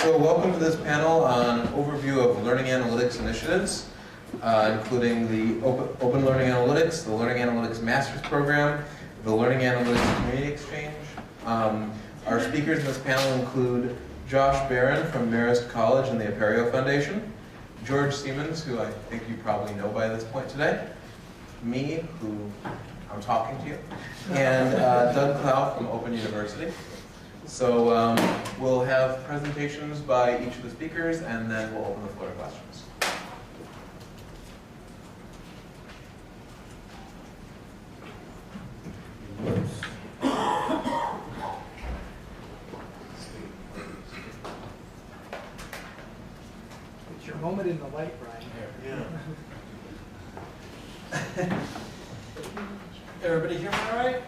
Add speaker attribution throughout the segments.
Speaker 1: So welcome to this panel on overview of learning analytics initiatives, including the Open Learning Analytics, the Learning Analytics Master's Program, the Learning Analytics Community Exchange. Our speakers in this panel include Josh Barron from Marist College and the Apereo Foundation, George Siemens, who I think you probably know by this point today, me, who I'm talking to you, and Doug Clow from Open University. So we'll have presentations by each of the speakers, and then we'll open the floor to questions.
Speaker 2: It's your moment in the light, Brian.
Speaker 3: Yeah. Everybody hear me all right?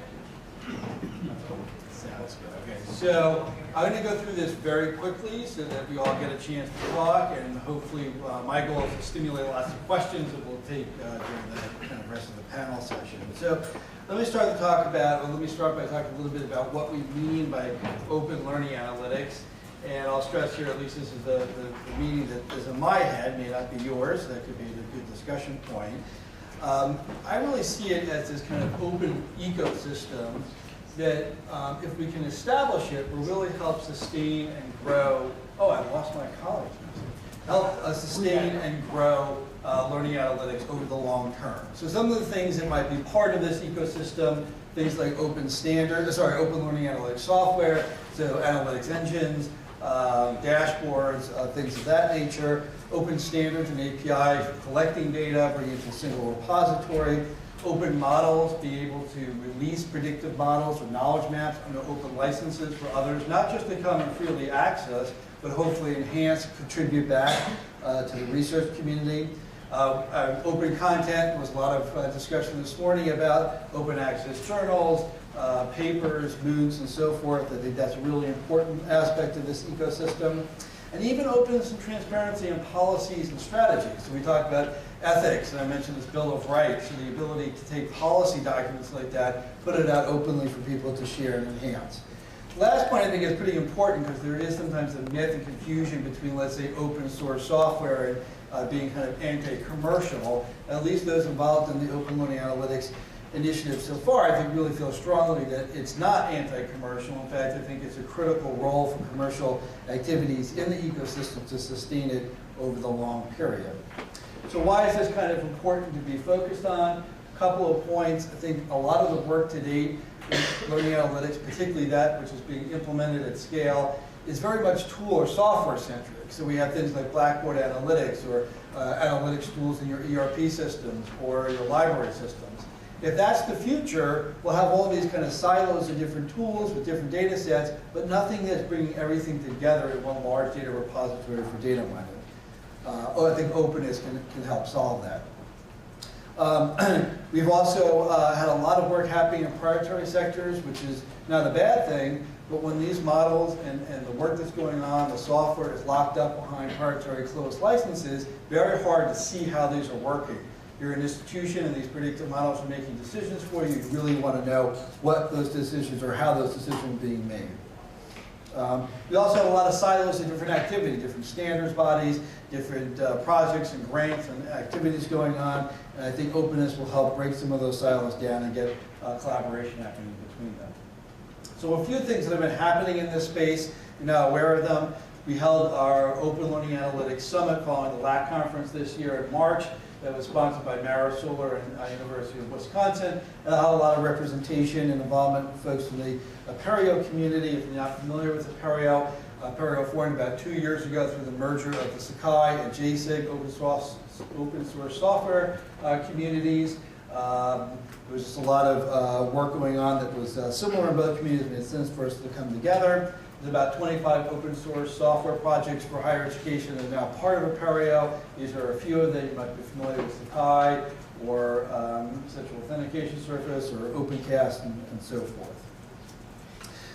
Speaker 3: Sounds good. Okay, so I'm going to go through this very quickly so that we all get a chance to talk, and hopefully my goal is to stimulate lots of questions that we'll take during the kind of rest of the panel session. So let me start by talking a little bit about what we mean by open learning analytics. And I'll stress here, at least this is the meaning that is in my head, may not be yours. That could be a good discussion point. I really see it as this kind of open ecosystem that if we can establish it, will really help sustain and grow. Oh, I lost my college. Help sustain and grow learning analytics over the long term. So some of the things that might be part of this ecosystem, things like open learning analytics software, so analytics engines, dashboards, things of that nature, open standards and APIs for collecting data, bringing it to a single repository, open models, be able to release predictive models or knowledge maps under open licenses for others, not just to come and freely access, but hopefully enhance, contribute back to the research community. Open content, there was a lot of discussion this morning about open access journals, papers, MOOCs, and so forth. I think that's a really important aspect of this ecosystem. And even openness and transparency in policies and strategies. So we talked about ethics, and I mentioned this Bill of Rights, and the ability to take policy documents like that, put it out openly for people to share and enhance. Last point I think is pretty important because there is sometimes a myth and confusion between, let's say, open source software and being kind of anti-commercial. At least those involved in the Open Learning Analytics initiative so far, I think really feel strongly that it's not anti-commercial. In fact, I think it's a critical role for commercial activities in the ecosystem to sustain it over the long period. So why is this kind of important to be focused on? A couple of points. I think a lot of the work to date in learning analytics, particularly that which is being implemented at scale, is very much tool or software centric. So we have things like Blackboard Analytics or analytics tools in your ERP systems or your library systems. If that's the future, we'll have all these kind of silos of different tools with different data sets, but nothing that's bringing everything together in one large data repository for data mining. I think openness can help solve that. We've also had a lot of work happening in proprietary sectors, which is not a bad thing, but when these models and the work that's going on, the software is locked up behind proprietary closed licenses, very hard to see how these are working. You're an institution and these predictive models are making decisions for you. You really want to know what those decisions or how those decisions are being made. We also have a lot of silos of different activity, different standards bodies, different projects and grants and activities going on. And I think openness will help break some of those silos down and get collaboration happening between them. So a few things that have been happening in this space, you're now aware of them. We held our Open Learning Analytics Summit following the LAC conference this year in March. That was sponsored by Marist and University of Wisconsin. And I had a lot of representation and involvement with folks from the Apereo community. If you're not familiar with Apereo, Apereo formed about 2 years ago through the merger of the Sakai and JSIG open source software communities. There was just a lot of work going on that was similar in both communities, and it's since for us to come together. There's about 25 open source software projects for higher education that are now part of Apereo. These are a few of them. You might be familiar with Sakai or Central Authentication Surface or OpenCast and so forth.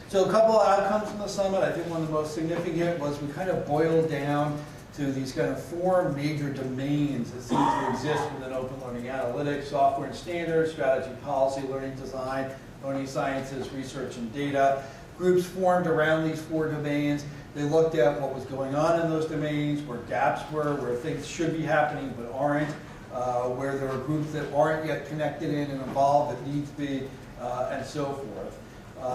Speaker 3: So a couple of outcomes from the summit. I think one of the most significant was we kind of boiled down to these kind of 4 major domains that seem to exist within open learning analytics: software and standards, strategy, policy, learning design, learning sciences, research, and data. Groups formed around these 4 domains They looked at what was going on in those domains, where gaps were, where things should be happening but aren't, where there are groups that aren't yet connected in and involved that need to be, and so forth.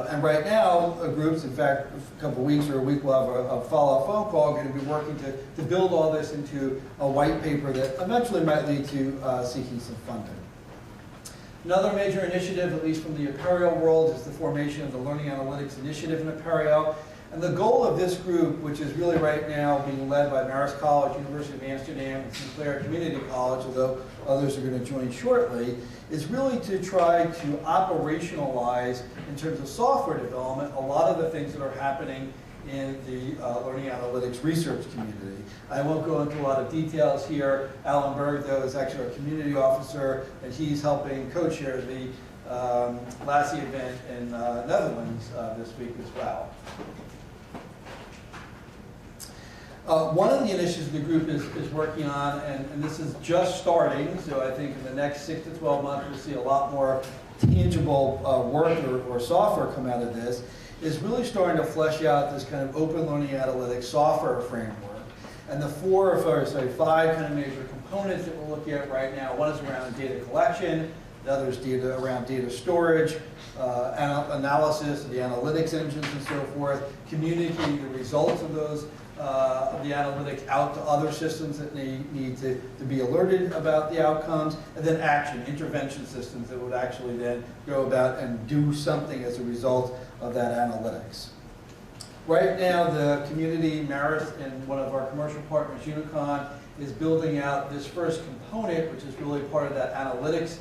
Speaker 3: And right now, groups, in fact, a couple weeks or a week, we'll have a follow-up phone call, going to be working to build all this into a white paper that eventually might lead to seeking some funding. Another major initiative, at least from the Apereo world, is the formation of the Learning Analytics Initiative in Apereo. And the goal of this group, which is really right now being led by Marist College, University of Amsterdam, and Sinclair Community College, although others are going to join shortly, is really to try to operationalize, in terms of software development, a lot of the things that are happening in the learning analytics research community. I won't go into a lot of details here. Alan Berg, though, is actually our community officer, and he's helping co-chair the LASI event in Netherlands this week as well. One of the initiatives the group is working on, and this is just starting, so I think in the next 6 to 12 months we'll see a lot more tangible work or software come out of this, is really starting to flesh out this kind of open learning analytics software framework. And the 5 kind of major components that we're looking at right now, one is around data collection, the other is around data storage, analysis of the analytics engines and so forth, communicating the results of those of the analytics out to other systems that need to be alerted about the outcomes, and then action, intervention systems that would actually then go about and do something as a result of that analytics. Right now, the community, Marist, and one of our commercial partners, Unicon, is building out this first component, which is really part of that analytics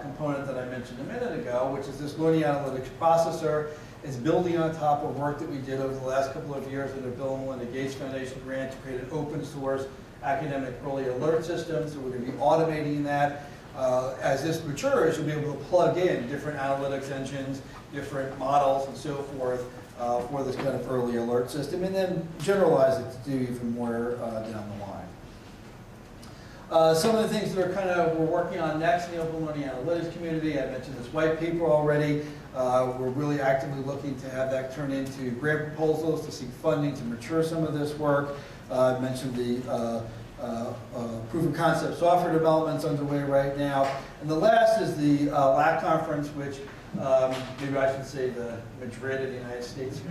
Speaker 3: component that I mentioned a minute ago, which is this learning analytics processor. It's building on top of work that we did over the last couple of years with the Bill and Melinda Gates Foundation grant to create an open source academic early alert system. So we're going to be automating that. As this matures, you'll be able to plug in different analytics engines, different models, and so forth for this kind of early alert system, and then generalize it to do even more down the line. Some of the things that are we're working on next in the open learning analytics community, I mentioned this white paper already. We're really actively looking to have that turn into grant proposals to seek funding to mature some of this work. I mentioned the proof of concept software developments underway right now. And the last is the LAC conference, which maybe I should say the Madrid of the United States,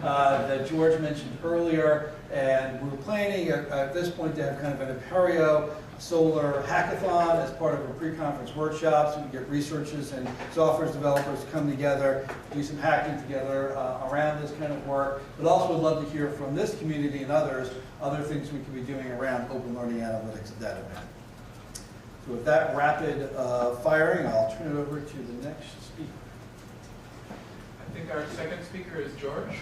Speaker 3: that George mentioned earlier. And we're planning at this point to have kind of an Apereo solar hackathon as part of a pre-conference workshop, so we get researchers and software developers to come together, do some hacking together around this kind of work. But also would love to hear from this community and others, other things we could be doing around open learning analytics at that event. So with that rapid firing, I'll turn it over to the next speaker.
Speaker 4: I think our second speaker is George.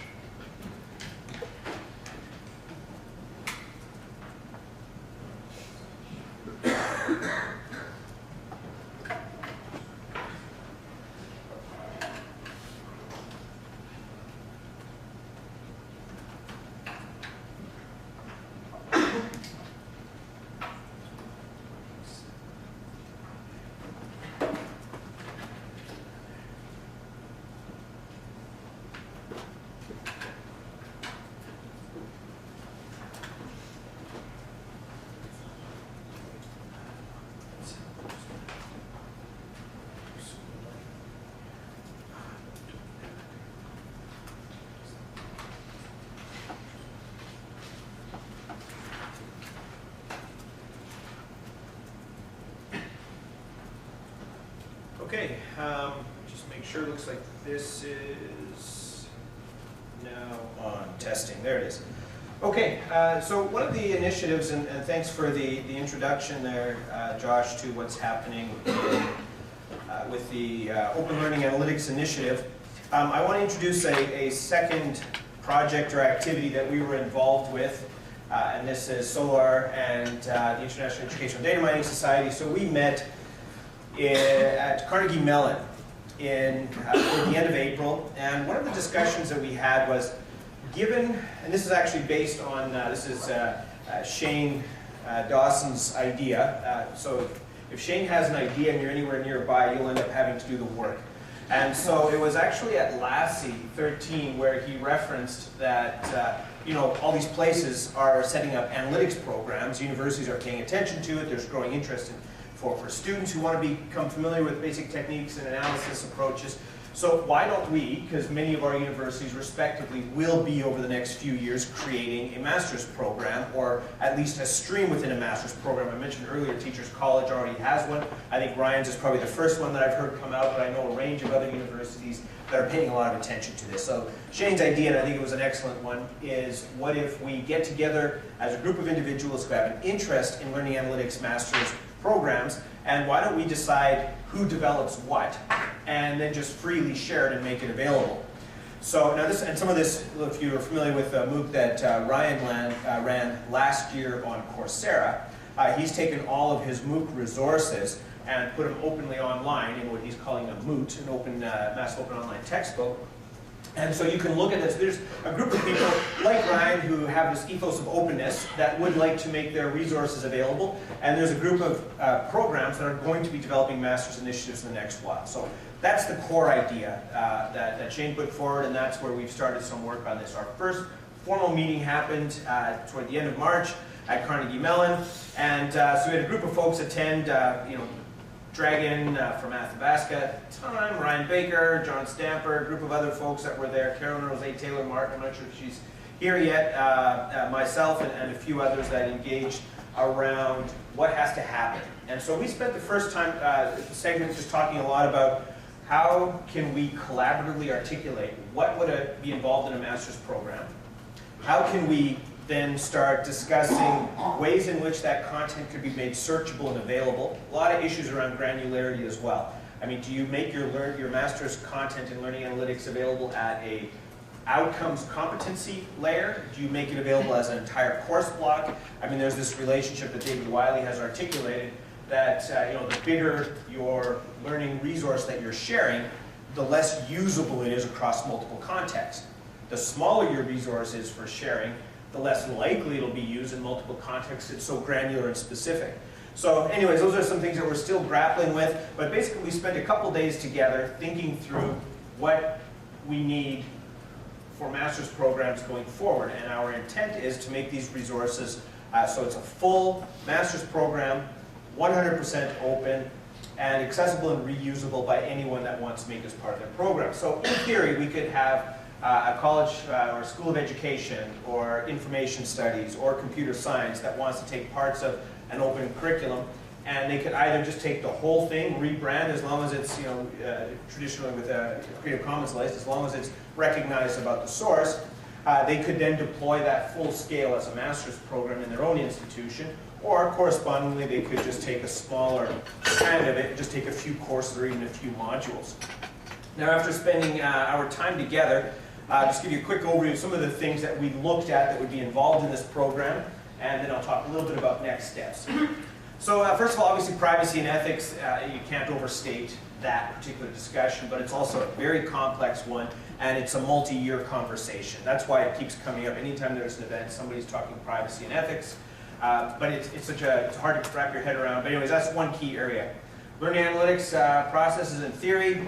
Speaker 5: Okay, just make sure, looks like this is now on testing. There it is. Okay, so one of the initiatives, and thanks for the introduction there, Josh, to what's happening with the Open Learning Analytics Initiative. I want to introduce a second project or activity that we were involved with, and this is SOLAR and the International Educational Data Mining Society. So we met at Carnegie Mellon toward the end of April, and one of the discussions that we had was, given, and this is actually based on, this is Shane Dawson's idea, so if Shane has an idea and you're anywhere nearby, you'll end up having to do the work. And so it was actually at LASI14 where he referenced that you know, all these places are setting up analytics programs. Universities are paying attention to it. There's growing interest for students who want to become familiar with basic techniques and analysis approaches. So why don't we, because many of our universities respectively will be over the next few years creating a master's program, or at least a stream within a master's program. I mentioned earlier Teachers College already has one. I think Ryan's is probably the first one that I've heard come out, but I know a range of other universities that are paying a lot of attention to this. So Shane's idea, and I think it was an excellent one, is what if we get together as a group of individuals who have an interest in learning analytics master's programs, and why don't we decide who develops what, and then just freely share it and make it available. So now this, and some of this, if you're familiar with the MOOC that Ryan ran last year on Coursera, he's taken all of his MOOC resources and put them openly online in what he's calling a MOOT, an open, massive open online textbook. And so you can look at this. There's a group of people like Ryan who have this ethos of openness that would like to make their resources available. And there's a group of programs that are going to be developing master's initiatives in the next while. So that's the core idea that Shane put forward, and that's where we've started some work on this. Our first formal meeting happened toward the end of March at Carnegie Mellon. And so we had a group of folks attend, you know, Dragon from Athabasca, Ryan Baker, John Stamper, a group of other folks that were there, Carolyn Rose Taylor Martin, I'm not sure if she's here yet, myself and a few others that engaged around what has to happen. And so we spent the first time, segment just talking a lot about how can we collaboratively articulate what would be involved in a master's program, how can we then start discussing ways in which that content could be made searchable and available. A lot of issues around granularity as well. I mean, do you make your master's content in learning analytics available at a outcomes competency layer? Do you make it available as an entire course block? I mean, there's this relationship that David Wiley has articulated that you know, the bigger your learning resource that you're sharing, the less usable it is across multiple contexts. The smaller your resource is for sharing, the less likely it'll be used in multiple contexts. It's so granular and specific. So anyways, those are some things that we're still grappling with, but basically we spent a couple days together thinking through what we need for master's programs going forward, and our intent is to make these resources so it's a full master's program, 100% open, and accessible and reusable by anyone that wants to make this part of their program. So in theory, we could have a college or a school of education or information studies or computer science that wants to take parts of an open curriculum, and they could either just take the whole thing, rebrand, as long as it's, you know, traditionally with a Creative Commons license, as long as it's recognized about the source. They could then deploy that full scale as a master's program in their own institution, or correspondingly they could just take a smaller strand of it and just take a few courses or even a few modules. Now, after spending our time together, just give you a quick overview of some of the things that we looked at that would be involved in this program, and then I'll talk a little bit about next steps. So first of all, obviously privacy and ethics, you can't overstate that particular discussion, but it's also a very complex one, and it's a multi-year conversation. That's why it keeps coming up. Anytime there's an event, somebody's talking privacy and ethics, but it's hard to wrap your head around. But anyways, that's one key area. Learning analytics processes and theory,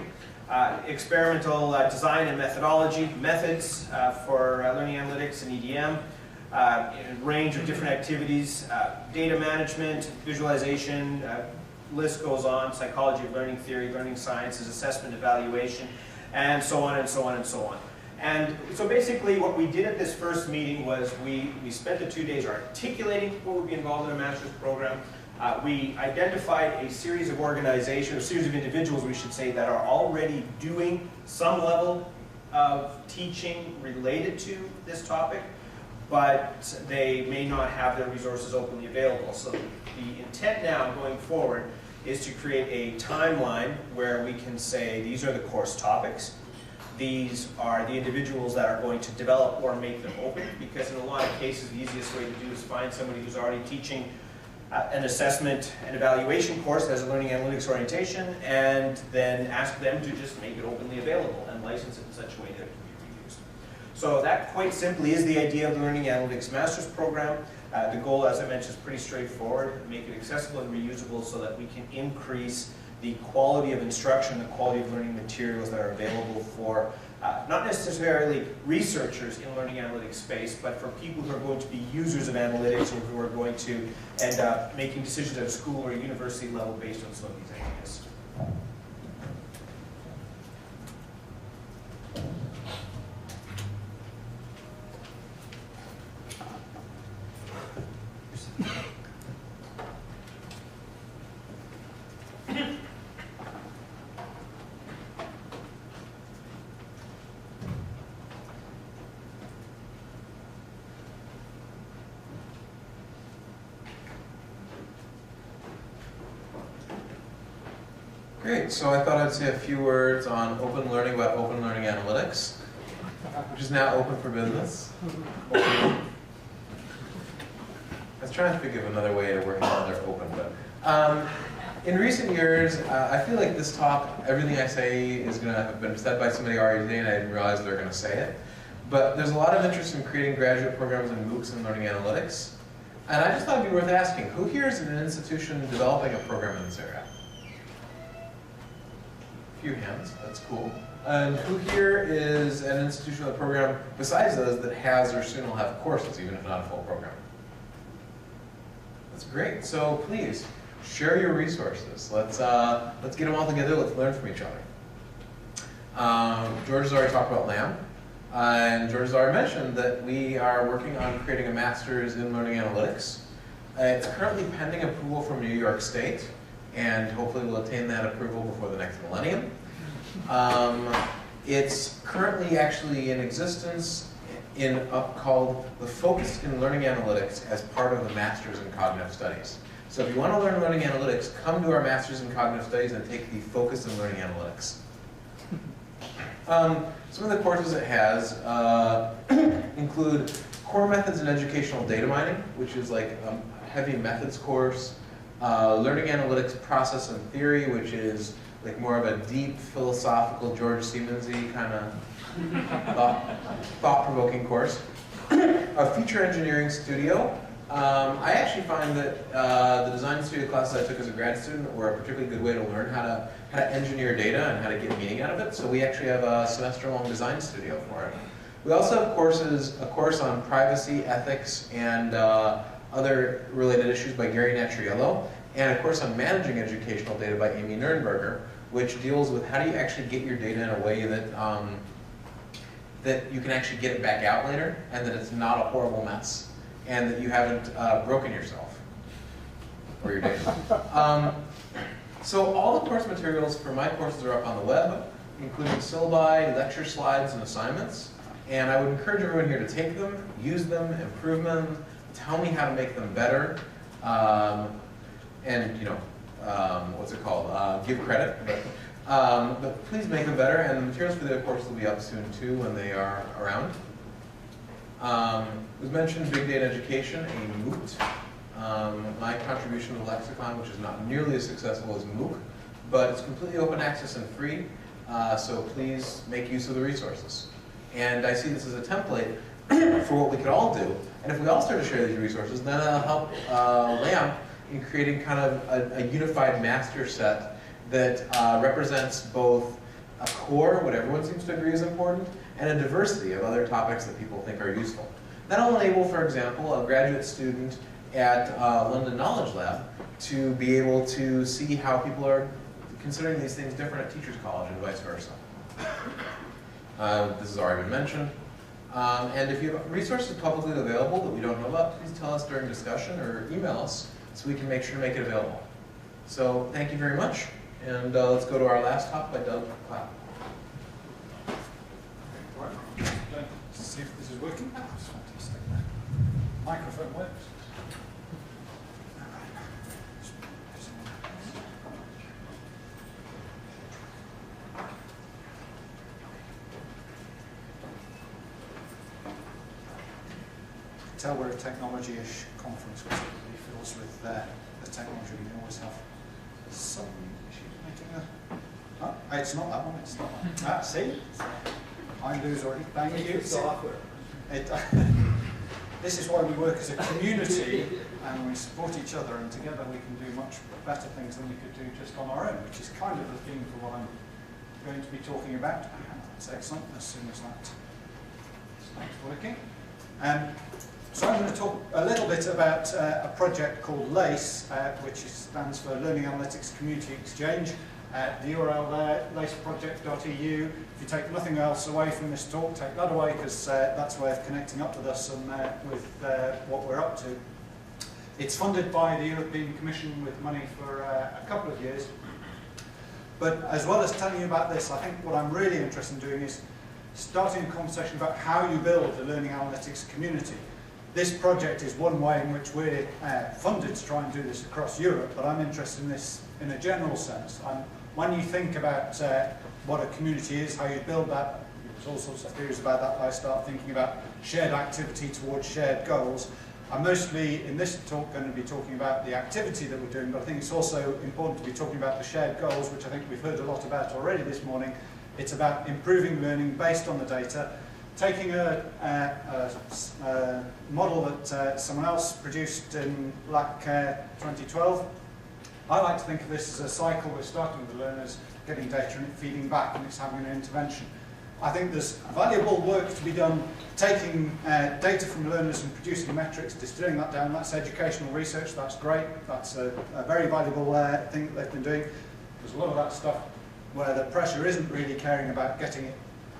Speaker 5: experimental design and methods for learning analytics and EDM, a range of different activities, data management, visualization, list goes on, psychology of learning theory, learning sciences, assessment, evaluation, and so on and so on and so on. And so basically what we did at this first meeting was we spent the 2 days articulating what would be involved in a master's program. We identified a series of organizations, a series of individuals, we should say, that are already doing some level of teaching related to this topic, but they may not have their resources openly available. So the intent now going forward is to create a timeline where we can say these are the course topics, these are the individuals that are going to develop or make them open, because in a lot of cases the easiest way to do is find somebody who's already teaching an assessment and evaluation course that has a learning analytics orientation, and then ask them to just make it openly available and license it in such a way that it can be reused. So that quite simply is the idea of the Learning Analytics Master's Program. The goal, as I mentioned, is pretty straightforward: make it accessible and reusable so that we can increase the quality of instruction, the quality of learning materials that are available for not necessarily researchers in learning analytics space, but for people who are going to be users of analytics or who are going to end up making decisions at a school or a university level based on some of these ideas.
Speaker 1: Great, so I thought I'd say a few words on open learning about open learning analytics, which is now open for business. I was trying to think of another way to work another open, but in recent years, I feel like this talk, everything I say is going to have been said by somebody already today, and I didn't realize they're going to say it. But there's a lot of interest in creating graduate programs in MOOCs and learning analytics, and I just thought it'd be worth asking, who here is in an institution developing a program in this area? Few hands, that's cool. And who here is an institution with a program besides those that has or soon will have courses, even if not a full program? That's great. So please share your resources. Let's get them all together. Let's learn from each other. George has already talked about LAM, and George has already mentioned that we are working on creating a master's in learning analytics. It's currently pending approval from New York State, and hopefully we'll attain that approval before the next millennium. It's currently actually in existence called the Focus in Learning Analytics as part of the Master's in Cognitive Studies. So if you want to learn learning analytics, come to our Master's in Cognitive Studies and take the Focus in Learning Analytics. Some of the courses it has include Core Methods in Educational Data Mining, which is like a heavy methods course. Learning Analytics Process and Theory, which is like more of a deep philosophical George Siemens-y kind of thought-provoking course. A Feature Engineering Studio. I actually find that the design studio classes I took as a grad student were a particularly good way to learn how to engineer data and how to get meaning out of it. So we actually have a semester-long design studio for it. We also have a course on privacy, ethics, and other related issues by Gary Natriello, and a course on managing educational data by Amy Nurnberger, which deals with how do you actually get your data in a way that that you can actually get it back out later, and that it's not a horrible mess, and that you haven't broken yourself or your data. So all the course materials for my courses are up on the web, including syllabi, lecture slides, and assignments. And I would encourage everyone here to take them, use them, improve them, tell me how to make them better, and give credit. But please make them better, and the materials for the courses will be up soon too when they are around. It was mentioned Big Data Education, a MOOC. My contribution to Lexicon, which is not nearly as successful as MOOC, but it's completely open access and free, so please make use of the resources. And I see this as a template for what we could all do. And if we all start to share these resources, then it'll help LAM in creating kind of a unified master set that represents both a core, what everyone seems to agree is important, and a diversity of other topics that people think are useful. That'll enable, for example, a graduate student at London Knowledge Lab to be able to see how people are considering these things different at Teachers College and vice versa. This has already been mentioned. And if you have resources publicly available that we don't know about, please tell us during discussion or email us so we can make sure to make it available. So thank you very much. And let's go to our last talk by Doug Clapp.
Speaker 6: Let's see if this is working. That's fantastic. Microphone works. Tell we're a technology-ish conference because it really feels with the technology we can always have some issues making a... Oh, it's not that one, it's not that one. Ah, see? I lose already. Thank you.
Speaker 3: Software.
Speaker 6: This is why we work as a community and we support each other, and together we can do much better things than we could do just on our own, which is kind of the theme for what I'm going to be talking about. That's excellent, as soon as that starts working. So I'm going to talk a little bit about a project called LASE, which stands for Learning Analytics Community Exchange. The URL there, laseproject.eu. If you take nothing else away from this talk, take that away, because that's a way of connecting up with us and with what we're up to. It's funded by the European Commission with money for a couple of years. But as well as telling you about this, I think what I'm really interested in doing is starting a conversation about how you build a learning analytics community. This project is one way in which we're funded to try and do this across Europe, but I'm interested in this in a general sense. When you think about what a community is, how you build that, there's all sorts of theories about that. I start thinking about shared activity towards shared goals. I'm mostly, in this talk, going to be talking about the activity that we're doing, but I think it's also important to be talking about the shared goals, which I think we've heard a lot about already this morning. It's about improving learning based on the data, taking a model that someone else produced in LAC 2012. I like to think of this as a cycle. We're starting with the learners, getting data and it feeding back, and it's having an intervention. I think there's valuable work to be done taking data from learners and producing metrics, distilling that down. That's educational research, that's great. That's a very valuable thing that they've been doing. There's a lot of that stuff where the pressure isn't really caring about getting it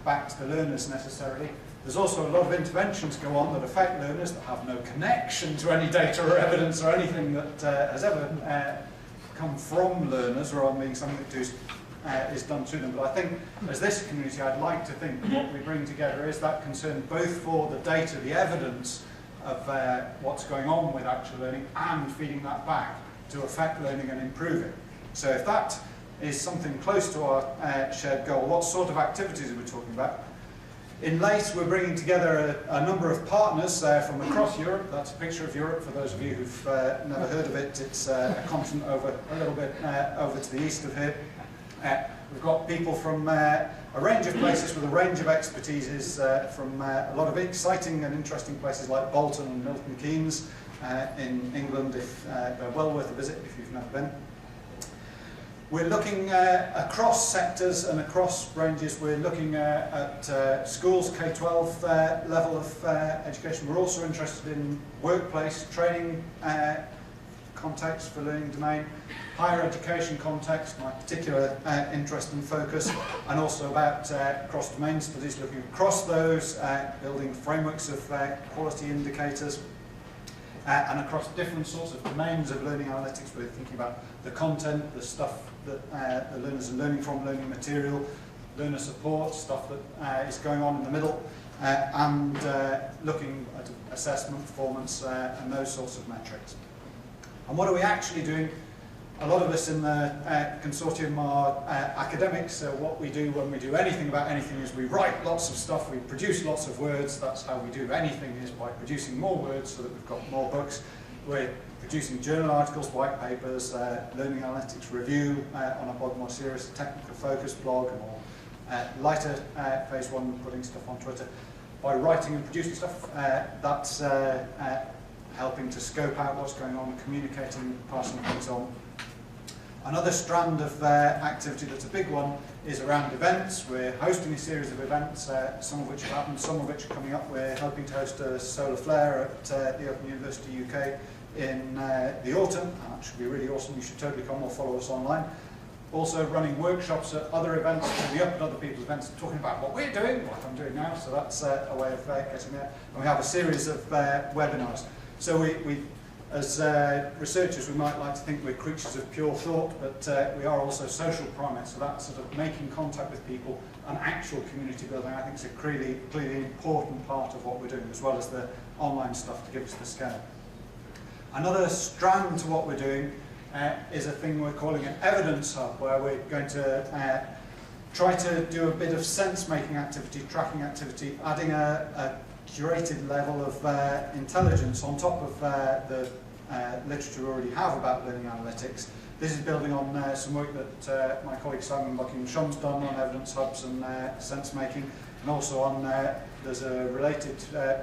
Speaker 6: back to the learners necessarily. There's also a lot of interventions go on that affect learners that have no connection to any data or evidence or anything that has ever come from learners, rather than being something that is done to them. But I think as this community, I'd like to think what we bring together is that concern both for the data, the evidence of what's going on with actual learning, and feeding that back to affect learning and improve it. So if that is something close to our shared goal, what sort of activities are we talking about? In LASE, we're bringing together a number of partners from across Europe. That's a picture of Europe for those of you who've never heard of it. It's a continent over a little bit over to the east of here. We've got people from a range of places with a range of expertises from a lot of exciting and interesting places like Bolton and Milton Keynes in England, if they're well worth a visit if you've never been. We're looking across sectors and across ranges. We're looking at schools, K-12 level of education. We're also interested in workplace training context for learning domain, higher education context, my particular interest and focus, and also about cross-domain studies, looking across those, building frameworks of quality indicators, and across different sorts of domains of learning analytics. We're thinking about the content, the stuff that the learners are learning from, learning material, learner support, stuff that is going on in the middle, and looking at assessment, performance, and those sorts of metrics. And what are we actually doing? A lot of us in the consortium are academics, so what we do when we do anything about anything is we write lots of stuff, we produce lots of words. That's how we do anything, is by producing more words so that we've got more books. We're producing journal articles, white papers, learning analytics review on a blog, more serious technical focus blog, and more lighter phase one, putting stuff on Twitter. By writing and producing stuff, that's helping to scope out what's going on, communicating, passing things on. Another strand of activity that's a big one is around events. We're hosting a series of events, some of which have happened, some of which are coming up. We're hoping to host a solar flare at the Open University UK in the autumn. That should be really awesome. You should totally come or follow us online. Also running workshops at other events, to be up at other people's events, talking about what we're doing, what I'm doing now. So that's a way of getting there. And we have a series of webinars. So we as researchers, we might like to think we're creatures of pure thought, but we are also social primates. So that sort of making contact with people and actual community building, I think, is a clearly important part of what we're doing, as well as the online stuff to give us the scale. Another strand to what we're doing is a thing we're calling an evidence hub, where we're going to try to do a bit of sense-making activity, tracking activity, adding a curated level of intelligence on top of the literature we already have about learning analytics. This is building on some work that my colleague Simon Buckingham-Shum's done on evidence hubs and sense-making, and also on, there's a related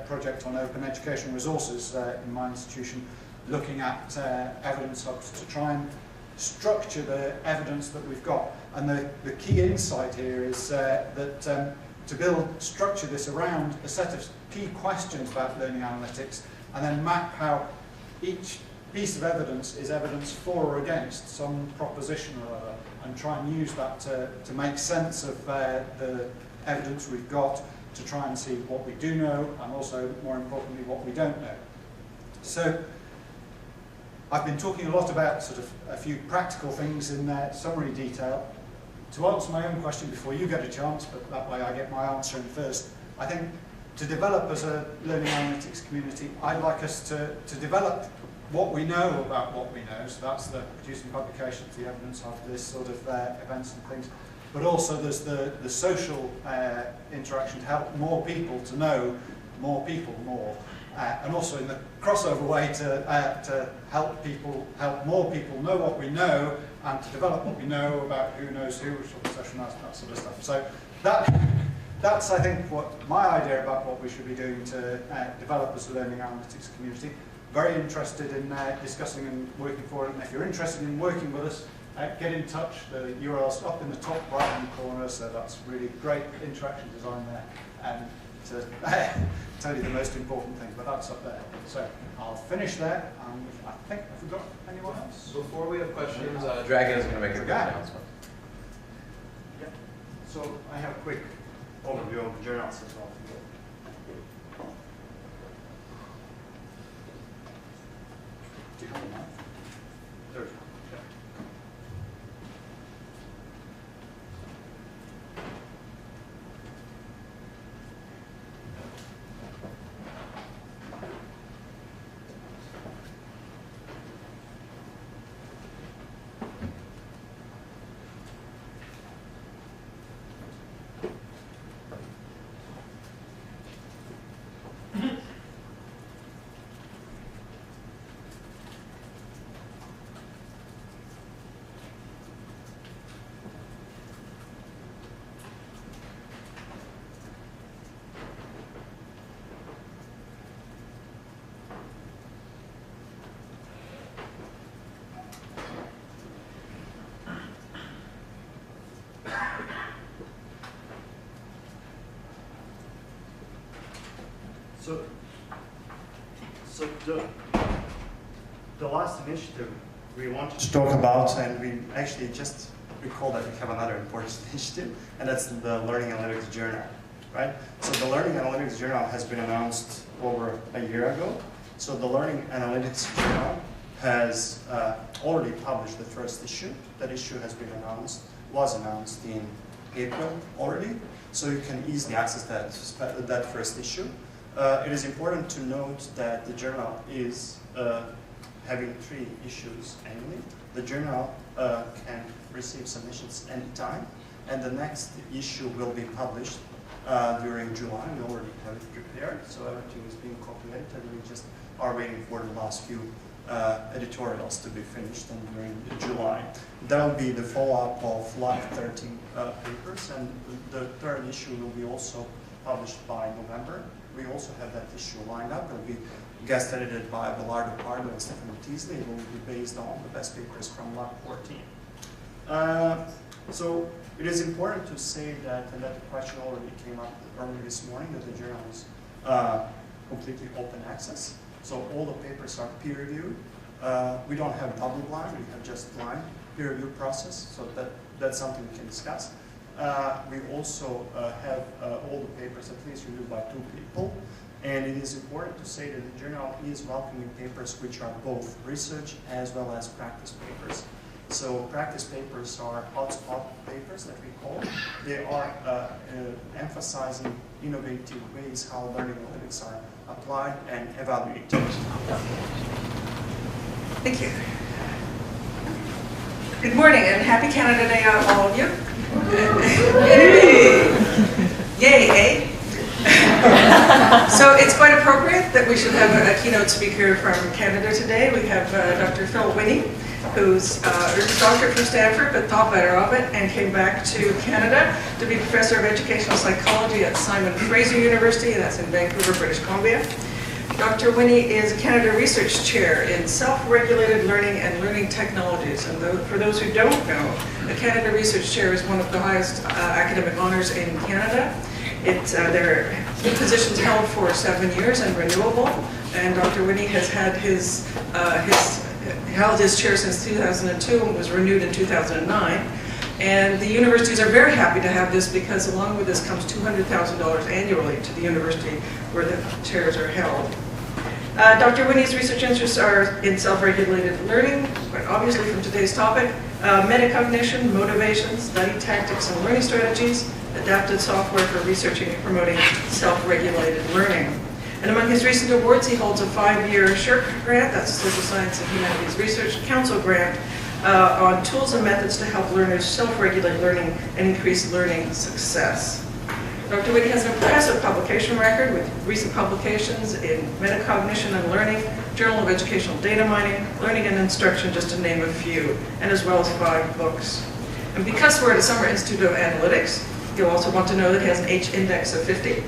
Speaker 6: project on open education resources in my institution. looking at evidence hubs to try and structure the evidence that we've got. And the key insight here is that to structure this around a set of key questions about learning analytics, and then map how each piece of evidence is evidence for or against some proposition or other, and try and use that to make sense of the evidence we've got, to try and see what we do know, and also, more importantly, what we don't know. So, I've been talking a lot about sort of a few practical things in summary detail. To answer my own question before you get a chance, but that way I get my answer in first, I think to develop as a learning analytics community, I'd like us to develop what we know about what we know. So that's the producing publications, the evidence of this sort of events and things. But also there's the social interaction to help more people to know more people more. And also in the crossover way to help more people know what we know, and to develop what we know about who knows who, session, that sort of stuff. So that's, I think, what my idea about what we should be doing to develop as a learning analytics community. Very interested in discussing and working for it. And if you're interested in working with us, get in touch. The URL's up in the top right-hand corner, so that's really great interaction design there. And to tell you the most important thing, but that's up there. So I'll finish there, and I think I forgot anyone else.
Speaker 1: Before we have questions, Dragon is going to make a quick announcement.
Speaker 7: Yeah. So I have a quick overview of the journals as well.
Speaker 6: Do you have a mic?
Speaker 7: There's one. So the last initiative we wanted to talk about, and we actually just recall that we have another important initiative, and that's the Learning Analytics Journal, right? So the Learning Analytics Journal has been announced over a year ago. So the Learning Analytics Journal has already published the first issue. That issue was announced in April already, so you can easily access that first issue. It is important to note that the journal is having 3 issues annually. The journal can receive submissions anytime, and the next issue will be published during July. We already have it prepared, so everything is being populated, and we just are waiting for the last few editorials to be finished, and during July. That will be the follow-up of LASI14 papers, and the 3rd issue will be also published by November. We also have that issue lined up. It will be guest edited by Belardo Pardo and Stefano Teasley. It will be based on the best papers from LASI14. So it is important to say that, and that the question already came up earlier this morning, that the journal is completely open access. So all the papers are peer reviewed. We don't have double blind, we have just blind peer review process, so that's something we can discuss. We also have all the papers at least reviewed by 2 people, and it is important to say that the journal is welcoming papers which are both research as well as practice papers. So practice papers are hotspot papers that we call. They are emphasizing innovative ways how learning analytics are applied and evaluated.
Speaker 8: Thank you. Good morning and happy Canada Day on all of you. Yay, eh? So it's quite appropriate that we should have a keynote speaker from Canada today. We have Dr. Phil Winne, who's earned his doctorate from Stanford, but thought better of it and came back to Canada to be Professor of Educational Psychology at Simon Fraser University, that's in Vancouver, British Columbia. Dr. Winne is Canada Research Chair in Self-Regulated Learning and Learning Technologies. And for those who don't know, the Canada Research Chair is one of the highest academic honors in Canada. They're positions held for 7 years and renewable. And Dr. Winne has had held his chair since 2002 and was renewed in 2009. And the universities are very happy to have this because along with this comes $200,000 annually to the university where the chairs are held. Dr. Winne's research interests are in self-regulated learning, but obviously from today's topic, metacognition, motivation, study tactics and learning strategies, adapted software for researching and promoting self-regulated learning. And among his recent awards, he holds a 5-year SHRC grant, that's a Social Science and Humanities Research Council grant, on tools and methods to help learners self-regulate learning and increase learning success. Dr. Winne has an impressive publication record with recent publications in Metacognition and Learning, Journal of Educational Data Mining, Learning and Instruction, just to name a few, and as well as 5 books. And because we're at a Summer Institute of Analytics, you'll also want to know that he has an H index of 50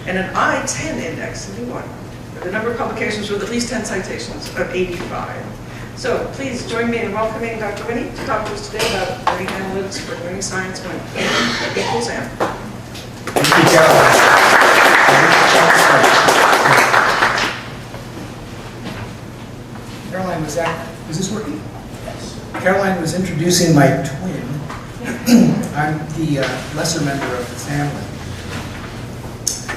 Speaker 8: and an I-10 index, a new one, with a number of publications with at least 10 citations of 85. So please join me in welcoming Dr. Winne to talk to us today about learning analytics for learning science when N equals M.
Speaker 2: Thank you, Caroline, is this working? Yes. Caroline was introducing my twin. I'm the lesser member of the family.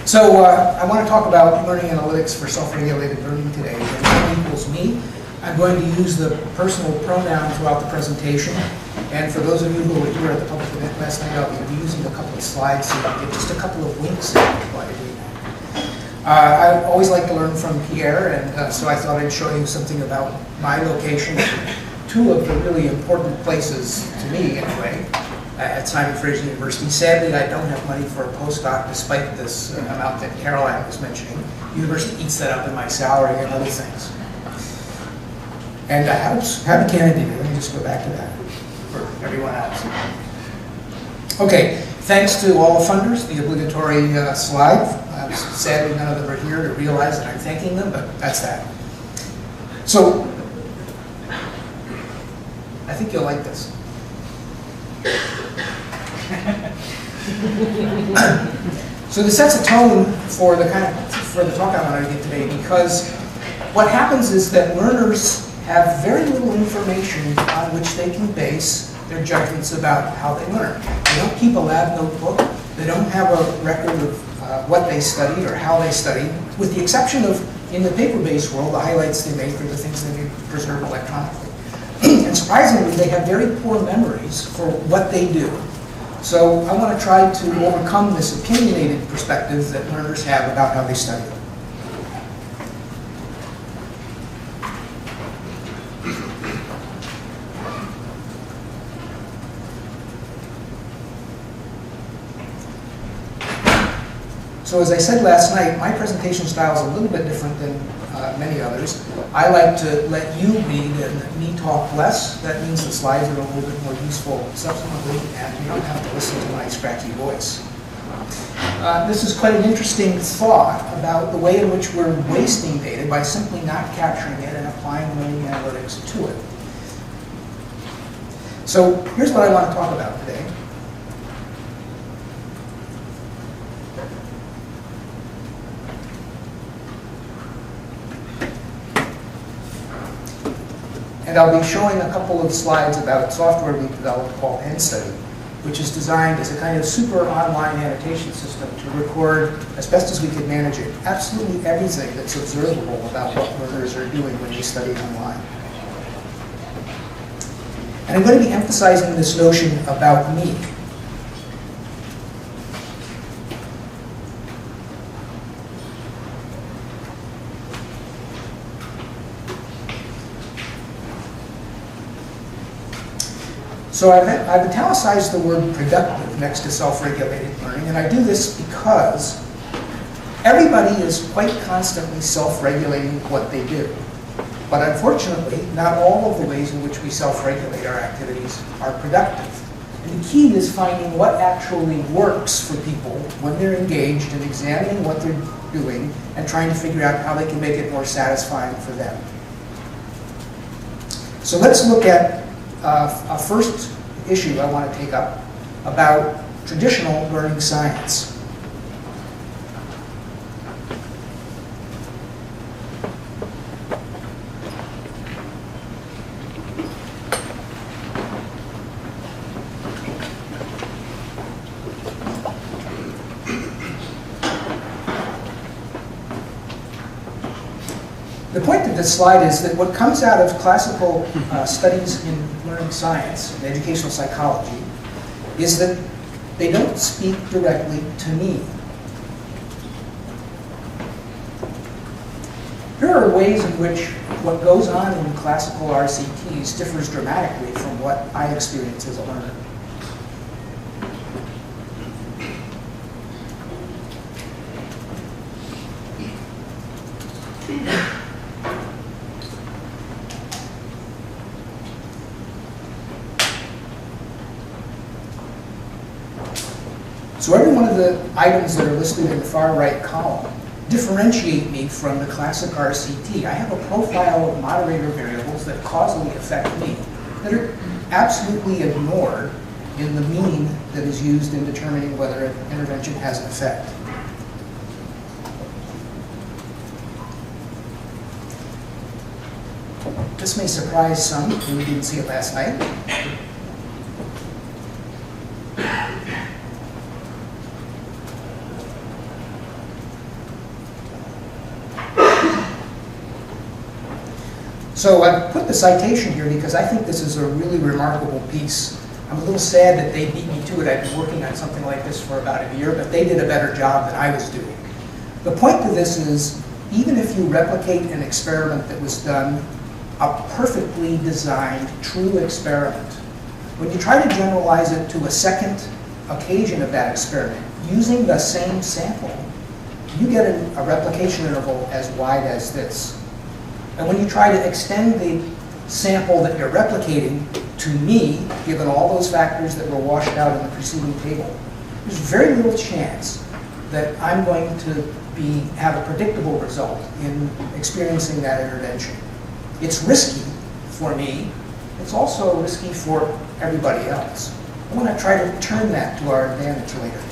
Speaker 2: So I want to talk about learning analytics for self-regulated learning today. N equals me. I'm going to use the personal pronoun throughout the presentation. And for those of you who were here at the public event last night, I'll be using a couple of slides so you can get just a couple of winks while you're doing that. I always like to learn from Pierre, and so I thought I'd show you something about my location. 2 of the really important places, to me anyway, at Simon Fraser University. Sadly, I don't have money for a postdoc despite this amount that Caroline was mentioning. The university eats that up in my salary and other things. And how the Canada do? Let me just go back to that for everyone else. Okay, thanks to all the funders, the obligatory slide. Sadly, none of them are here to realize that I'm thanking them, but that's that. So, I think you'll like this. So this sets a tone for the talk I want to give today, because what happens is that learners have very little information on which they can base their judgments about how they learn. They don't keep a lab notebook. They don't have a record of what they studied or how they studied, with the exception of, in the paper-based world, the highlights they make or the things that they preserve electronically. And surprisingly, they have very poor memories for what they do. So I want to try to overcome this opinionated perspective that learners have about how they study. So as I said last night, my presentation style is a little bit different than many others. I like to let you read and me talk less. That means the slides are a little bit more useful subsequently, and you don't have to listen to my scratchy voice. This is quite an interesting thought about the way in which we're wasting data by simply not capturing it and applying learning analytics to it. So here's what I want to talk about today. And I'll be showing a couple of slides about software we developed called NStudy, which is designed as a kind of super online annotation system to record, as best as we can manage it, absolutely everything that's observable about what learners are doing when they study online. And I'm going to be emphasizing this notion about me. So I've italicized the word productive next to self-regulated learning, and I do this because everybody is quite constantly self-regulating what they do. But unfortunately, not all of the ways in which we self-regulate our activities are productive. And the key is finding what actually works for people when they're engaged and examining what they're doing and trying to figure out how they can make it more satisfying for them. So let's look at a first issue I want to take up about traditional learning science. The point of this slide is that what comes out of classical studies in learning science and educational psychology is that they don't speak directly to me. Here are ways in which what goes on in classical RCTs differs dramatically from what I experience as a learner. So every one of the items that are listed in the far right column differentiate me from the classic RCT. I have a profile of moderator variables that causally affect me that are absolutely ignored in the mean that is used in determining whether an intervention has an effect. This may surprise some who didn't see it last night. So I put the citation here because I think this is a really remarkable piece. I'm a little sad that they beat me to it. I've been working on something like this for about a year, but they did a better job than I was doing. The point of this is, even if you replicate an experiment that was done, a perfectly designed, true experiment, when you try to generalize it to a second occasion of that experiment, using the same sample, you get a replication interval as wide as this. And when you try to extend the sample that you're replicating to me, given all those factors that were washed out in the preceding table, there's very little chance that I'm going to have a predictable result in experiencing that intervention. It's risky for me. It's also risky for everybody else. I want to try to turn that to our advantage later.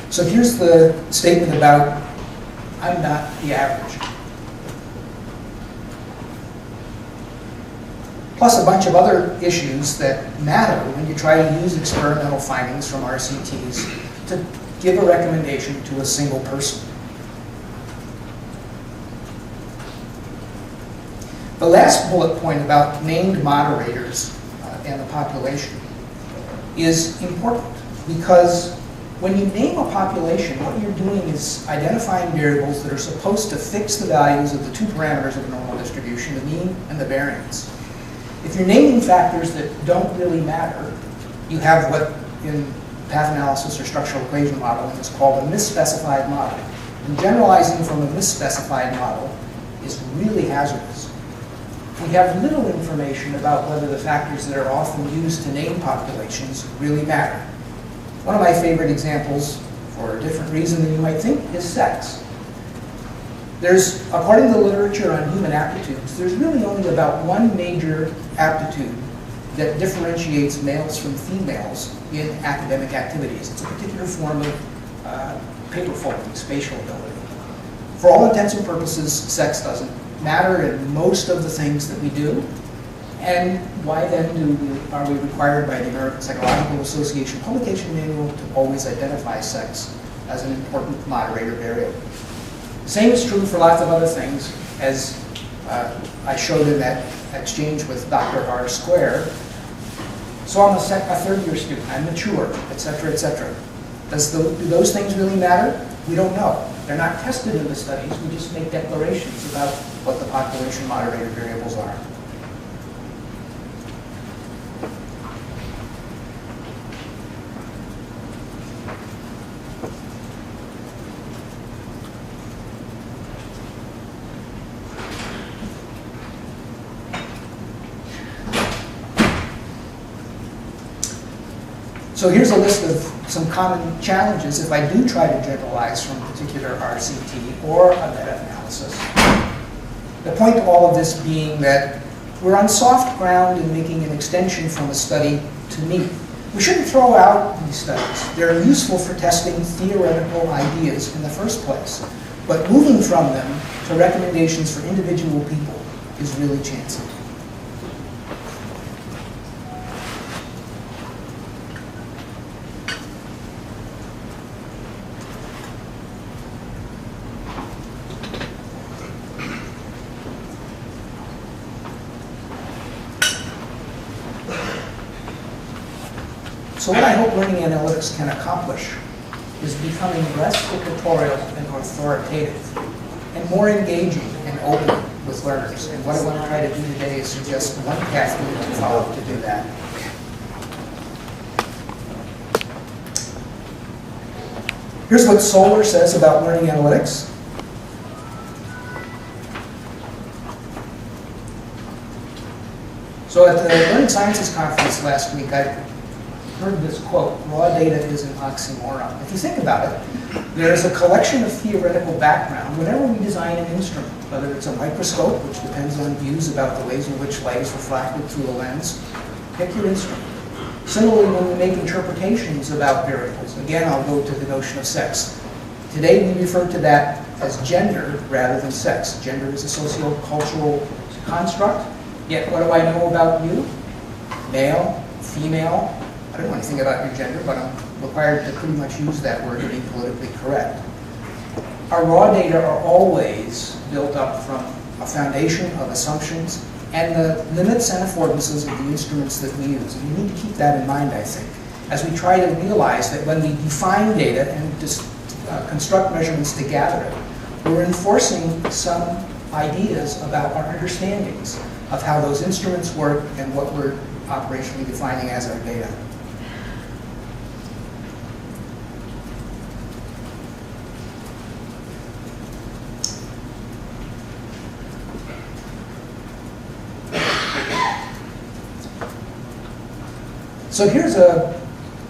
Speaker 2: So here's the statement about I'm not the average. Plus a bunch of other issues that matter when you try to use experimental findings from RCTs to give a recommendation to a single person. The last bullet point about named moderators and the population is important because when you name a population, what you're doing is identifying variables that are supposed to fix the values of the two parameters of a normal distribution, the mean and the variance. If you're naming factors that don't really matter, you have what in path analysis or structural equation modeling is called a misspecified model. And generalizing from a misspecified model is really hazardous. We have little information about whether the factors that are often used to name populations really matter. One of my favorite examples, for a different reason than you might think, is sex. There's, according to the literature on human aptitudes, there's really only about one major aptitude that differentiates males from females in academic activities. It's a particular form of paper folding, spatial ability. For all intents and purposes, sex doesn't matter in most of the things that we do. And why then are we required by the American Psychological Association publication manual to always identify sex as an important moderator variable? The same is true for lots of other things, as I showed in that exchange with Dr. R. Square. So I'm a third-year student, I'm mature, et cetera, et cetera. Do those things really matter? We don't know. They're not tested in the studies. We just make declarations about what the population moderator variables are. So here's a list of some common challenges if I do try to generalize from a particular RCT or a meta-analysis. The point of all of this being that we're on soft ground in making an extension from a study to me. We shouldn't throw out these studies. They're useful for testing theoretical ideas in the first place. But moving from them to recommendations for individual people is really chancy. So what I hope learning analytics can accomplish is becoming less dictatorial and authoritative, and more engaging and open with learners. And what I want to try to do today is suggest one path we can follow to do that. Here's what Solar says about learning analytics. So at the Learning Sciences Conference last week, I heard this quote, raw data is an oxymoron. If you think about it, there is a collection of theoretical background whenever we design an instrument, whether it's a microscope, which depends on views about the ways in which light is refracted through a lens. Pick your instrument. Similarly, when we make interpretations about variables, again, I'll go to the notion of sex. Today, we refer to that as gender rather than sex. Gender is a socio-cultural construct, yet what do I know about you? Male, female. I don't know anything about your gender, but I'm required to pretty much use that word to be politically correct. Our raw data are always built up from a foundation of assumptions and the limits and affordances of the instruments that we use. And we need to keep that in mind, I think, as we try to realize that when we define data and just construct measurements to gather it, we're enforcing some ideas about our understandings of how those instruments work and what we're operationally defining as our data. So here's a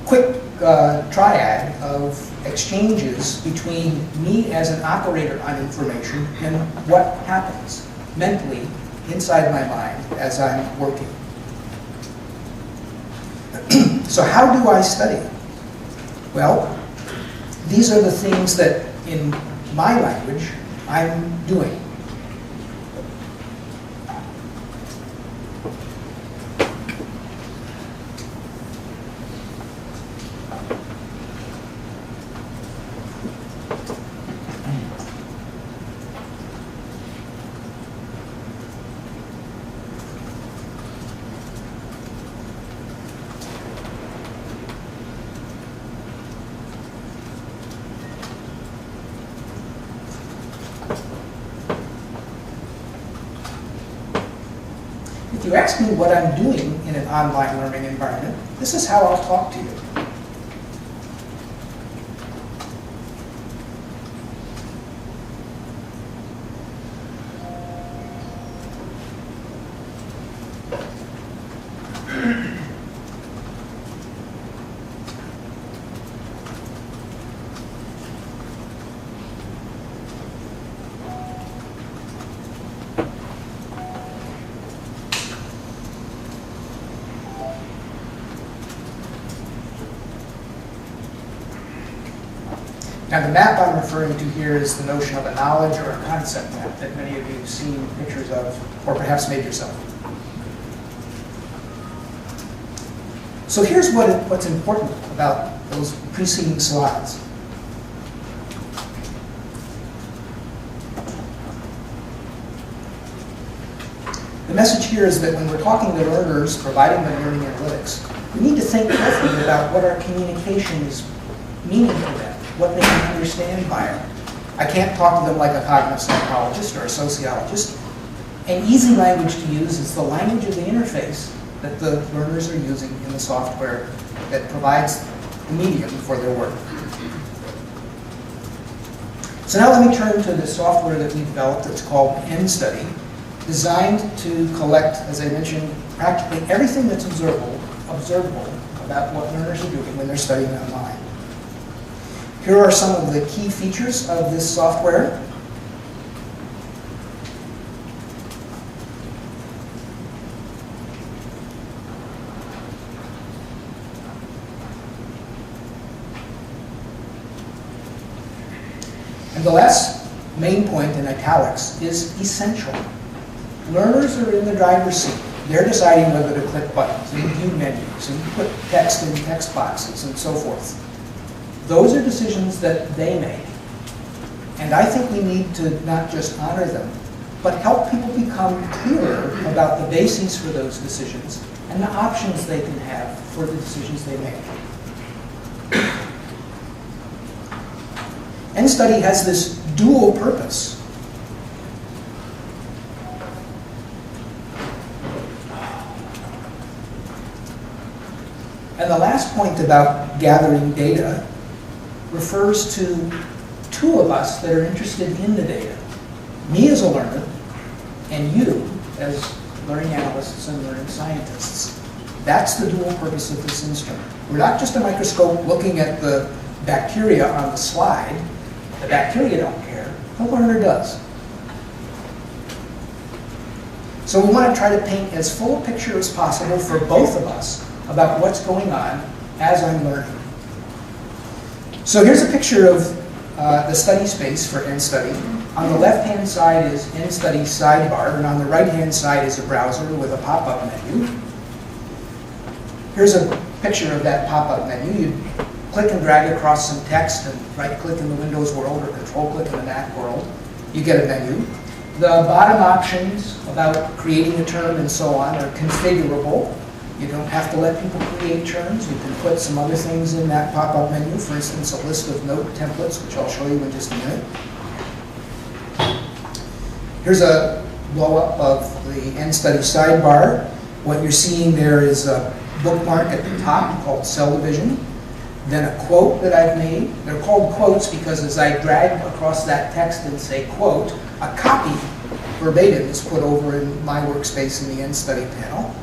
Speaker 2: quick triad of exchanges between me as an operator on information and what happens mentally inside my mind as I'm working. So how do I study? Well, these are the things that in my language I'm doing. If you ask me what I'm doing in an online learning environment, this is how I'll talk to you. Now the map I'm referring to here is the notion of a knowledge or a concept map that many of you have seen pictures of, or perhaps made yourself. So here's what's important about those preceding slides. The message here is that when we're talking to learners, providing them learning analytics, we need to think carefully about what our communication is meaning to them, what they can understand by it. I can't talk to them like a cognitive psychologist or a sociologist. An easy language to use is the language of the interface that the learners are using in the software that provides the medium for their work. So now let me turn to the software that we developed that's called N-Study, designed to collect, as I mentioned, practically everything that's observable about what learners are doing when they're studying online. Here are some of the key features of this software. And the last main point in italics is essential. Learners are in the driver's seat. They're deciding whether to click buttons and view menus and put text in text boxes and so forth. Those are decisions that they make. And I think we need to not just honor them, but help people become clearer about the bases for those decisions and the options they can have for the decisions they make. Study has this dual purpose. And the last point about gathering data refers to two of us that are interested in the data. Me as a learner, and you as learning analysts and learning scientists. That's the dual purpose of this instrument. We're not just a microscope looking at the bacteria on the slide. The bacteria don't care. The learner does. So we want to try to paint as full a picture as possible for both of us about what's going on as I'm learning. So here's a picture of the study space for NStudy. On the left-hand side is NStudy's sidebar, and on the right-hand side is a browser with a pop-up menu. Here's a picture of that pop-up menu. You click and drag across some text and right-click in the Windows world or control-click in the Mac world. You get a menu. The bottom options about creating a term and so on are configurable. You don't have to let people create terms. You can put some other things in that pop-up menu. For instance, a list of note templates, which I'll show you in just a minute. Here's a blow-up of the NStudy sidebar. What you're seeing there is a bookmark at the top called cell division. Then a quote that I've made. They're called quotes because as I drag across that text and say quote, a copy verbatim is put over in my workspace in the NStudy panel.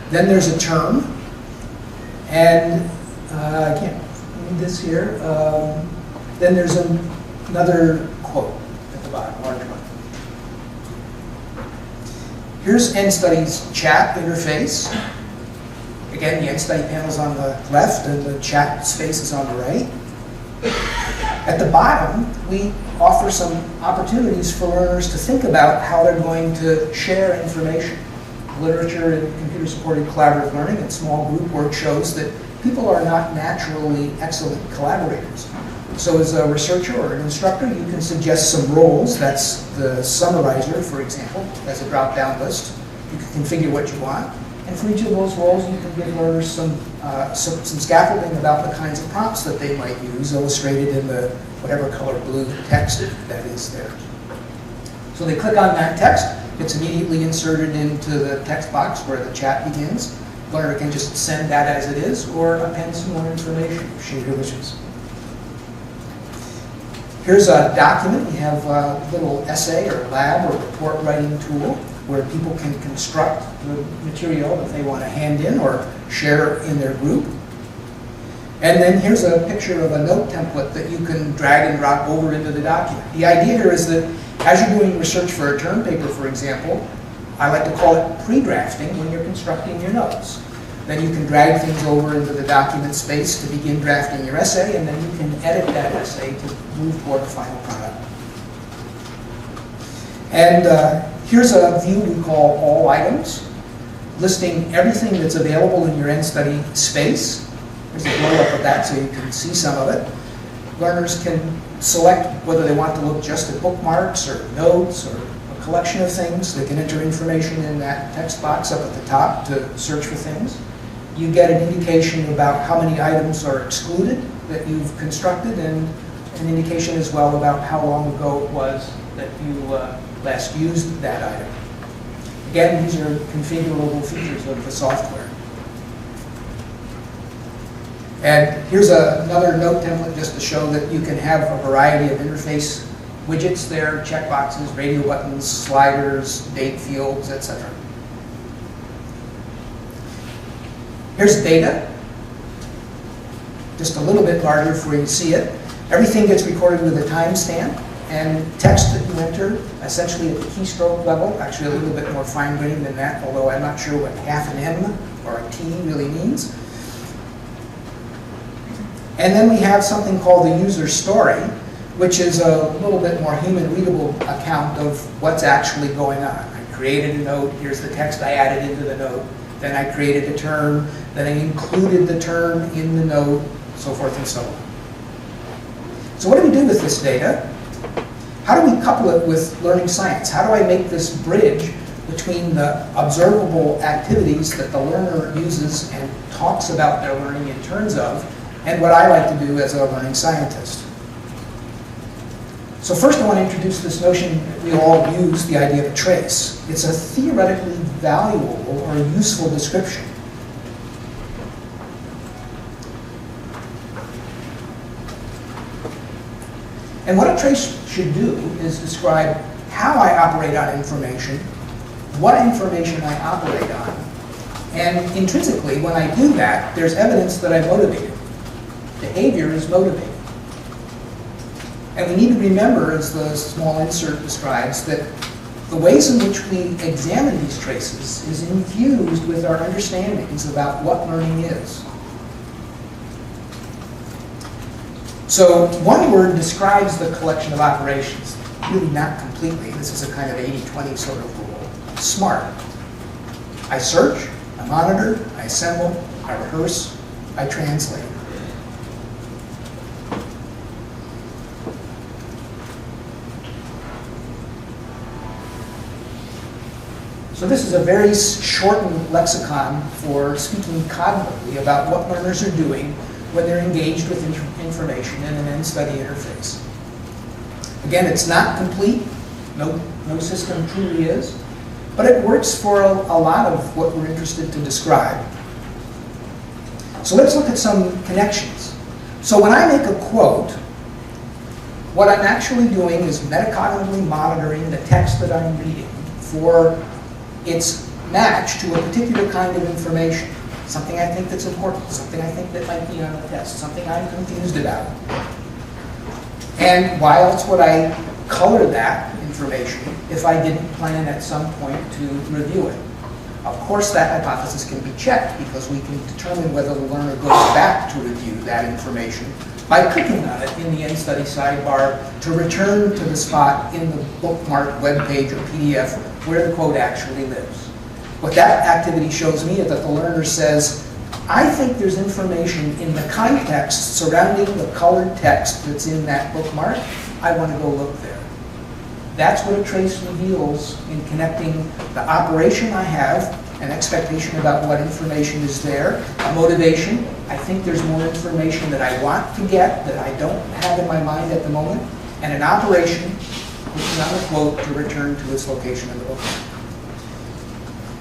Speaker 2: Then there's a term, and I can't read this here. Then there's another quote at the bottom, large one. Here's NStudy's chat interface. Again, the NStudy panel is on the left, and the chat space is on the right. At the bottom, we offer some opportunities for learners to think about how they're going to share information. Literature in computer-supported collaborative learning and small group work shows that people are not naturally excellent collaborators. So as a researcher or an instructor, you can suggest some roles. That's the summarizer, for example, as a drop-down list. You can configure what you want. And for each of those roles, you can give learners some scaffolding about the kinds of prompts that they might use, illustrated in the whatever color blue text that is there. So they click on that text. It's immediately inserted into the text box where the chat begins. The learner can just send that as it is or append some more information if she wishes. Here's a document. We have a little essay or lab or report writing tool where people can construct the material that they want to hand in or share in their group. And then here's a picture of a note template that you can drag and drop over into the document. The idea here is that as you're doing research for a term paper, for example, I like to call it pre-drafting when you're constructing your notes. Then you can drag things over into the document space to begin drafting your essay, and then you can edit that essay to move toward the final product. And here's a view we call all items, listing everything that's available in your NStudy space. There's a blow-up of that so you can see some of it. Learners can select whether they want to look just at bookmarks or notes or a collection of things. They can enter information in that text box up at the top to search for things. You get an indication about how many items are excluded that you've constructed, and an indication as well about how long ago it was that you last used that item. Again, these are configurable features of the software. And here's another note template just to show that you can have a variety of interface widgets there, checkboxes, radio buttons, sliders, date fields, etc. Here's data. just a little bit larger for you to see it. Everything gets recorded with a timestamp, and text that you enter, essentially at the keystroke level, actually a little bit more fine-grained than that, although I'm not sure what half an M or a T really means. And then we have something called the user story, which is a little bit more human-readable account of what's actually going on. I created a note, here's the text I added into the note, then I created a term, then I included the term in the note, so forth and so on. So what do we do with this data? How do we couple it with learning science? How do I make this bridge between the observable activities that the learner uses and talks about their learning in terms of, and what I like to do as a learning scientist? So first I want to introduce this notion that we all use, the idea of a trace. It's a theoretically valuable or useful description. And what a trace should do is describe how I operate on information, what information I operate on, and intrinsically, when I do that, there's evidence that I'm motivated. Behavior is motivated. And we need to remember, as the small insert describes, that the ways in which we examine these traces is infused with our understandings about what learning is. So one word describes the collection of operations, really not completely. This is a kind of 80-20 sort of rule. SMART. I search, I monitor, I assemble, I rehearse, I translate. So this is a very shortened lexicon for speaking cognitively about what learners are doing when they're engaged with information in an end-study interface. Again, it's not complete. No system truly is. But it works for a lot of what we're interested to describe. So let's look at some connections. So when I make a quote, what I'm actually doing is metacognitively monitoring the text that I'm reading for its match to a particular kind of information. Something I think that's important, something I think that might be on the test, something I'm confused about. And why else would I color that information if I didn't plan at some point to review it? Of course, that hypothesis can be checked because we can determine whether the learner goes back to review that information by clicking on it in the end study sidebar to return to the spot in the bookmarked web page or PDF where the quote actually lives. What that activity shows me is that the learner says, I think there's information in the context surrounding the colored text that's in that bookmark. I want to go look there. That's what a trace reveals in connecting the operation I have, an expectation about what information is there, a motivation. I think there's more information that I want to get that I don't have in my mind at the moment, and an operation, clicking on the quote to return to its location in the book.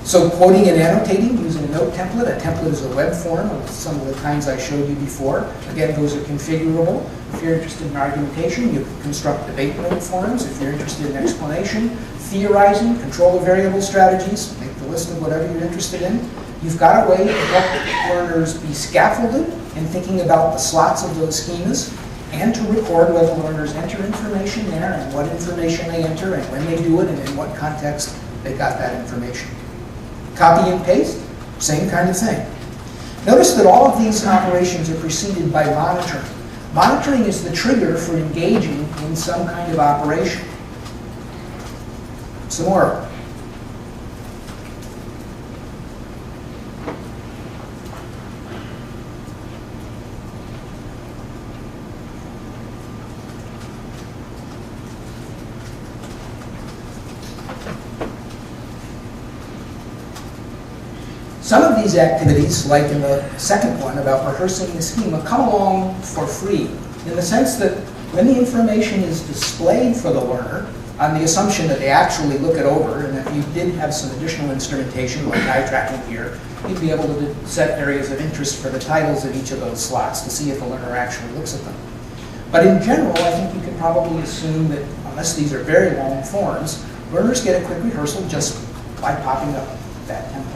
Speaker 2: So quoting and annotating using a note template. A template is a web form of some of the kinds I showed you before. Again, those are configurable. If you're interested in argumentation, you can construct debate note forms. If you're interested in explanation, theorizing, control of variable strategies, make the list of whatever you're interested in. You've got a way to help learners be scaffolded in thinking about the slots of those schemas and to record whether learners enter information there and what information they enter and when they do it and in what context they got that information. Copy and paste, same kind of thing. Notice that all of these operations are preceded by monitoring. Monitoring is the trigger for engaging in some kind of operation. Some more. Some of these activities, like in the second one about rehearsing the schema, come along for free in the sense that when the information is displayed for the learner, on the assumption that they actually look it over, and if you did have some additional instrumentation, like eye tracking here, you'd be able to set areas of interest for the titles of each of those slots to see if the learner actually looks at them. But in general, I think you can probably assume that, unless these are very long forms, learners get a quick rehearsal just by popping up that template.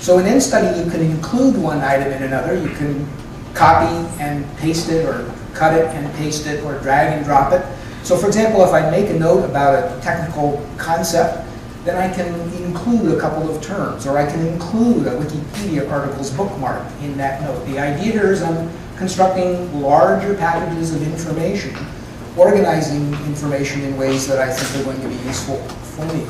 Speaker 2: So in Study, you can include one item in another. You can copy and paste it, or cut it and paste it, or drag and drop it. So for example, if I make a note about a technical concept, then I can include a couple of terms, or I can include a Wikipedia article's bookmark in that note. The idea here is I'm constructing larger packages of information, organizing information in ways that I think are going to be useful for me.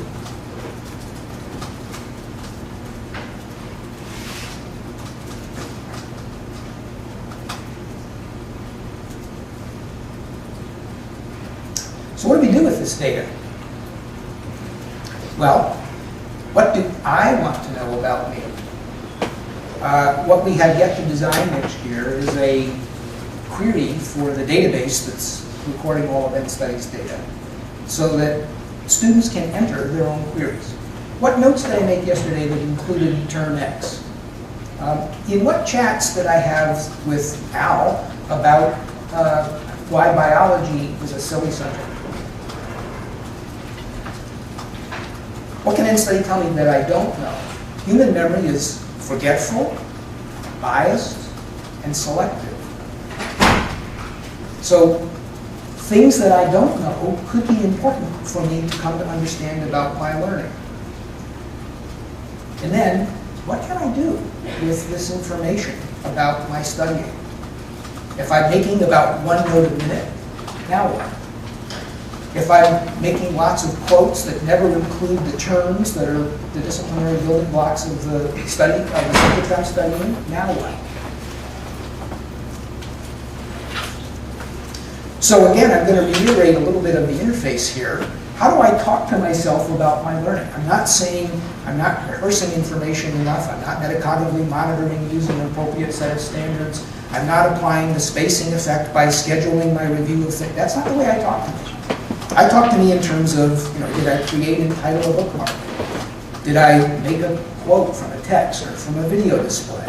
Speaker 2: So what do we do with this data? Well, what do I want to know about me? What we have yet to design next year is a query for the database that's recording all of Study's data, so that students can enter their own queries. What notes did I make yesterday that included term X? In what chats did I have with Al about why biology is a silly subject? What can Study tell me that I don't know? Human memory is forgetful, biased, and selective. So things that I don't know could be important for me to come to understand about my learning. And then, what can I do with this information about my studying? If I'm making about 1 note a minute, now what? If I'm making lots of quotes that never include the terms that are the disciplinary building blocks of the study, of the subject I'm studying, now what? So again, I'm going to reiterate a little bit of the interface here. How do I talk to myself about my learning? I'm not saying, I'm not rehearsing information enough, I'm not metacognitively monitoring using an appropriate set of standards, I'm not applying the spacing effect by scheduling my review of things. That's not the way I talk to me. I talk to me in terms of, did I create and title a bookmark? Did I make a quote from a text or from a video display?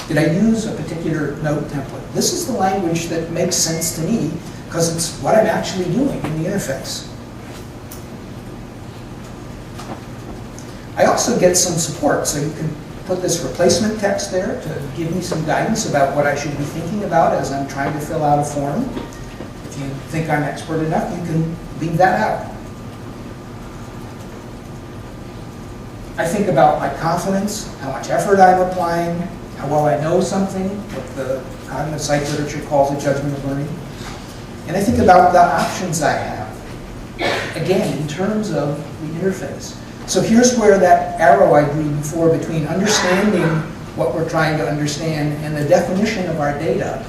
Speaker 2: Did I use a particular note template? This is the language that makes sense to me because it's what I'm actually doing in the interface. I also get some support, so you can put this replacement text there to give me some guidance about what I should be thinking about as I'm trying to fill out a form. If you think I'm expert enough, you can leave that out. I think about my confidence, how much effort I'm applying, how well I know something, what the cognitive psych literature calls a judgment of learning. And I think about the options I have, again, in terms of the interface. So here's where that arrow I drew before between understanding what we're trying to understand and the definition of our data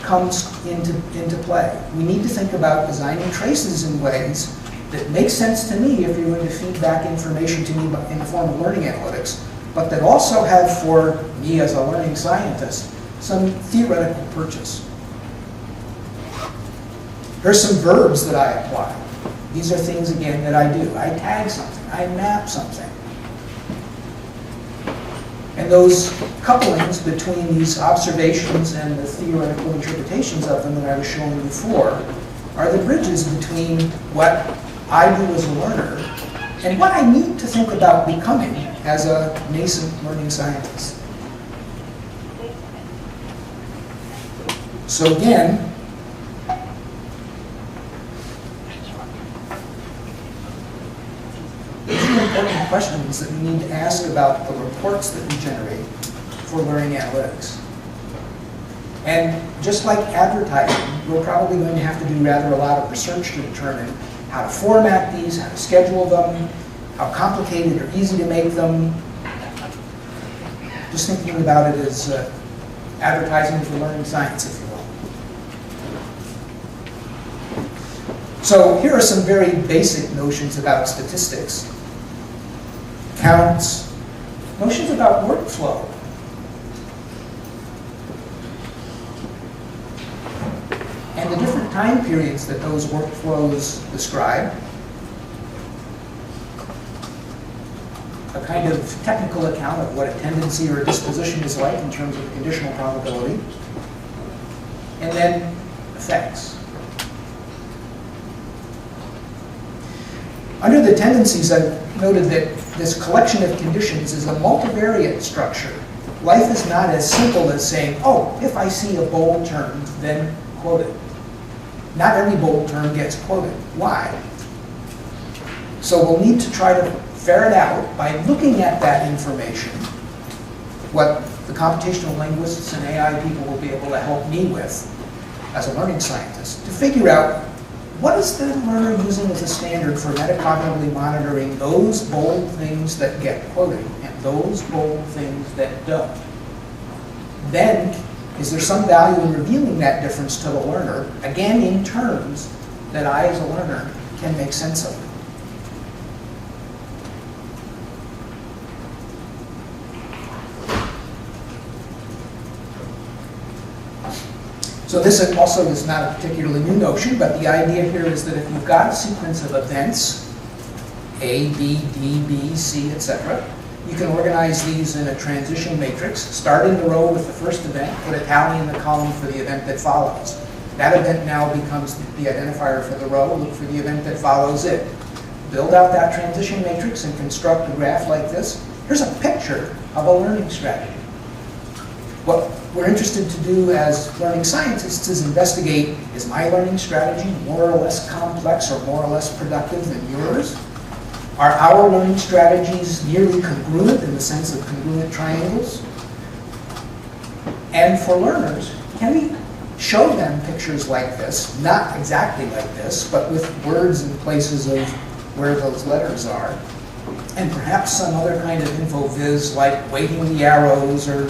Speaker 2: comes into play. We need to think about designing traces in ways that make sense to me if you're going to feed back information to me in the form of learning analytics, but that also have for me as a learning scientist some theoretical purchase. Here's some verbs that I apply. These are things, again, that I do. I tag something. I map something. And those couplings between these observations and the theoretical interpretations of them that I was showing before are the bridges between what I do as a learner and what I need to think about becoming as a nascent learning scientist. So again, these are important questions that we need to ask about the reports that we generate for learning analytics. And just like advertising, we're probably going to have to do rather a lot of research to determine how to format these, how to schedule them, how complicated or easy to make them. Just thinking about it as advertising for learning science, if you will. So here are some very basic notions about statistics. Counts, notions about workflow. And the different time periods that those workflows describe. A kind of technical account of what a tendency or a disposition is like in terms of conditional probability. And then effects. Under the tendencies, I've noted that this collection of conditions is a multivariate structure. Life is not as simple as saying, oh, if I see a bold term, then quote it. Not every bold term gets quoted. Why? So we'll need to try to ferret out, by looking at that information, what the computational linguists and AI people will be able to help me with as a learning scientist, to figure out what is the learner using as a standard for metacognitively monitoring those bold things that get quoted and those bold things that don't. Then, is there some value in revealing that difference to the learner, again in terms that I as a learner can make sense of? So this also is not a particularly new notion, but the idea here is that if you've got a sequence of events, A, B, D, B, C, etc., you can organize these in a transition matrix, start in the row with the first event, put a tally in the column for the event that follows. That event now becomes the identifier for the row, look for the event that follows it. Build out that transition matrix and construct a graph like this. Here's a picture of a learning strategy. What we're interested to do as learning scientists is investigate, is my learning strategy more or less complex or more or less productive than yours? Are our learning strategies nearly congruent in the sense of congruent triangles? And for learners, can we show them pictures like this, not exactly like this, but with words in places of where those letters are, and perhaps some other kind of info viz like weighting the arrows or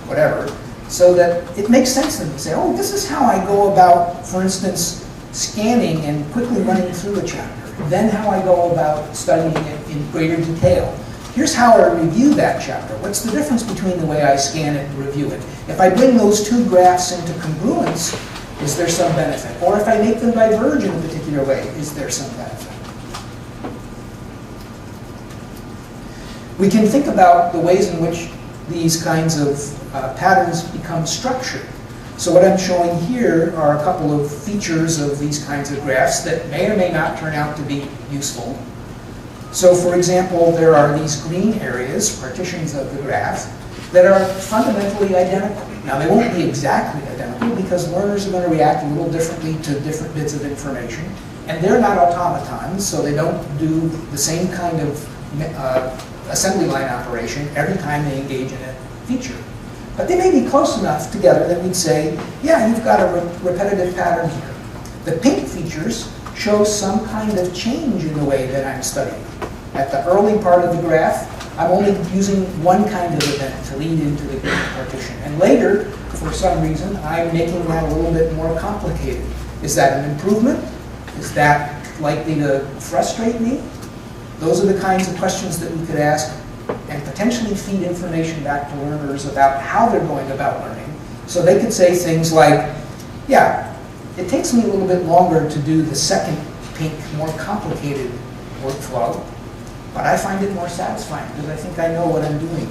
Speaker 2: whatever, so that it makes sense to them to say, oh, this is how I go about, for instance, scanning and quickly running through a chapter. Then how I go about studying it in greater detail. Here's how I review that chapter. What's the difference between the way I scan it and review it? If I bring those two graphs into congruence, is there some benefit? Or if I make them diverge in a particular way, is there some benefit? We can think about the ways in which these kinds of patterns become structured. So what I'm showing here are a couple of features of these kinds of graphs that may or may not turn out to be useful. So for example, there are these green areas, partitions of the graph, that are fundamentally identical. Now they won't be exactly identical because learners are going to react a little differently to different bits of information. And they're not automatons, so they don't do the same kind of assembly line operation every time they engage in a feature. But they may be close enough together that we'd say, yeah, you've got a repetitive pattern here. The pink features show some kind of change in the way that I'm studying. At the early part of the graph, I'm only using one kind of event to lead into the green partition. And later, for some reason, I'm making that a little bit more complicated. Is that an improvement? Is that likely to frustrate me? Those are the kinds of questions that we could ask and potentially feed information back to learners about how they're going about learning. So they could say things like, yeah, it takes me a little bit longer to do the second pink, more complicated workflow, but I find it more satisfying because I think I know what I'm doing.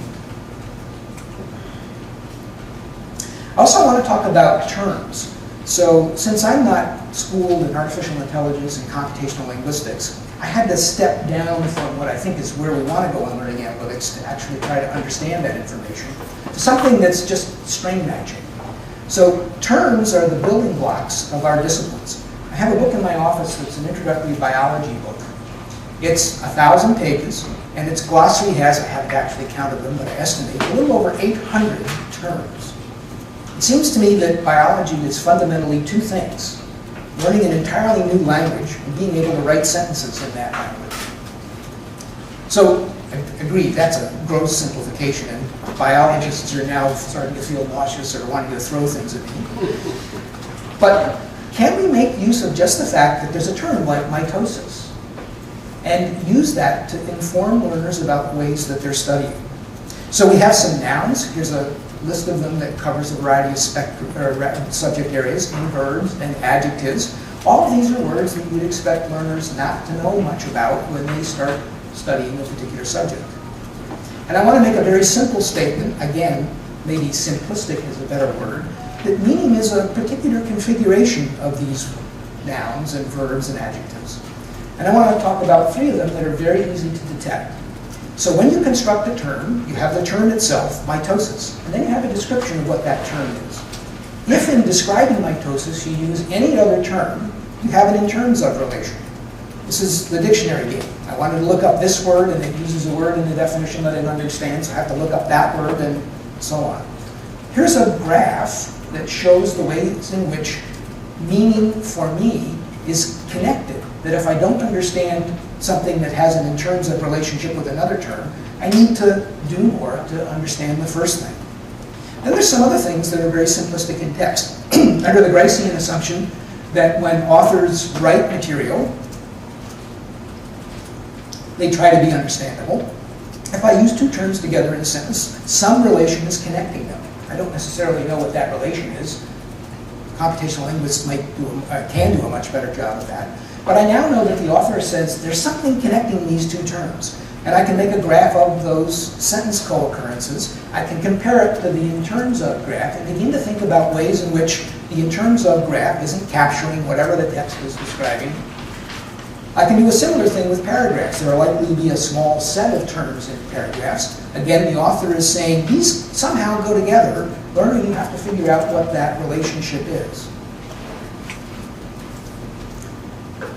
Speaker 2: I also want to talk about terms. So since I'm not schooled in artificial intelligence and computational linguistics, I had to step down from what I think is where we want to go in learning analytics to actually try to understand that information to something that's just string matching. So terms are the building blocks of our disciplines. I have a book in my office that's an introductory biology book. It's 1,000 pages, and its glossary has, I haven't actually counted them, but I estimate a little over 800 terms. It seems to me that biology is fundamentally two things: learning an entirely new language and being able to write sentences in that language. So, agreed, that's a gross simplification, and biologists are now starting to feel nauseous or wanting to throw things at me. But can we make use of just the fact that there's a term like mitosis and use that to inform learners about the ways that they're studying? So we have some nouns. Here's a list of them that covers a variety of subject areas, and verbs and adjectives. All of these are words that you'd expect learners not to know much about when they start studying a particular subject. And I want to make a very simple statement, again, maybe simplistic is a better word, that meaning is a particular configuration of these nouns and verbs and adjectives. And I want to talk about 3 of them that are very easy to detect. So when you construct a term, you have the term itself, mitosis, and then you have a description of what that term is. If in describing mitosis you use any other term, you have an in terms of relation. This is the dictionary game. I wanted to look up this word, and it uses a word in the definition that I understand, so I have to look up that word, and so on. Here's a graph that shows the ways in which meaning for me is connected. That if I don't understand something that has an in terms of relationship with another term, I need to do more to understand the first thing. Then there's some other things that are very simplistic in text. Under the Gricean assumption that when authors write material, they try to be understandable. If I use 2 terms together in a sentence, some relation is connecting them. I don't necessarily know what that relation is. Computational linguists can do a much better job of that. But I now know that the author says there's something connecting these 2 terms. And I can make a graph of those sentence co-occurrences. I can compare it to the in terms of graph and begin to think about ways in which the in terms of graph isn't capturing whatever the text is describing. I can do a similar thing with paragraphs. There are likely to be a small set of terms in paragraphs. Again, the author is saying these somehow go together. Learner, you have to figure out what that relationship is.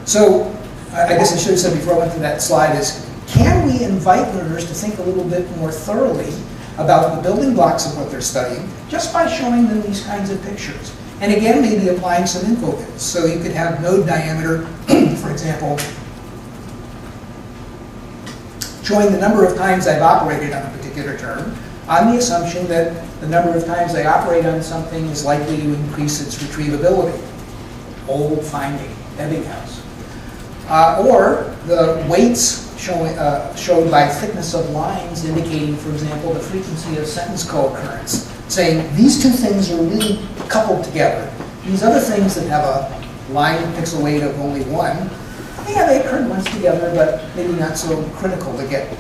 Speaker 2: So, I guess I should have said before I went to that slide is, can we invite learners to think a little bit more thoroughly about the building blocks of what they're studying just by showing them these kinds of pictures? And again, maybe applying some info bits. So you could have node diameter, for example, showing the number of times I've operated on a particular term on the assumption that the number of times I operate on something is likely to increase its retrievability. Old finding, Ebbinghaus. Or the weights showed by thickness of lines indicating, for example, the frequency of sentence co-occurrence, saying these 2 things are really coupled together. These other things that have a line pixel weight of only 1, yeah, they occur once together, but maybe not so critical to get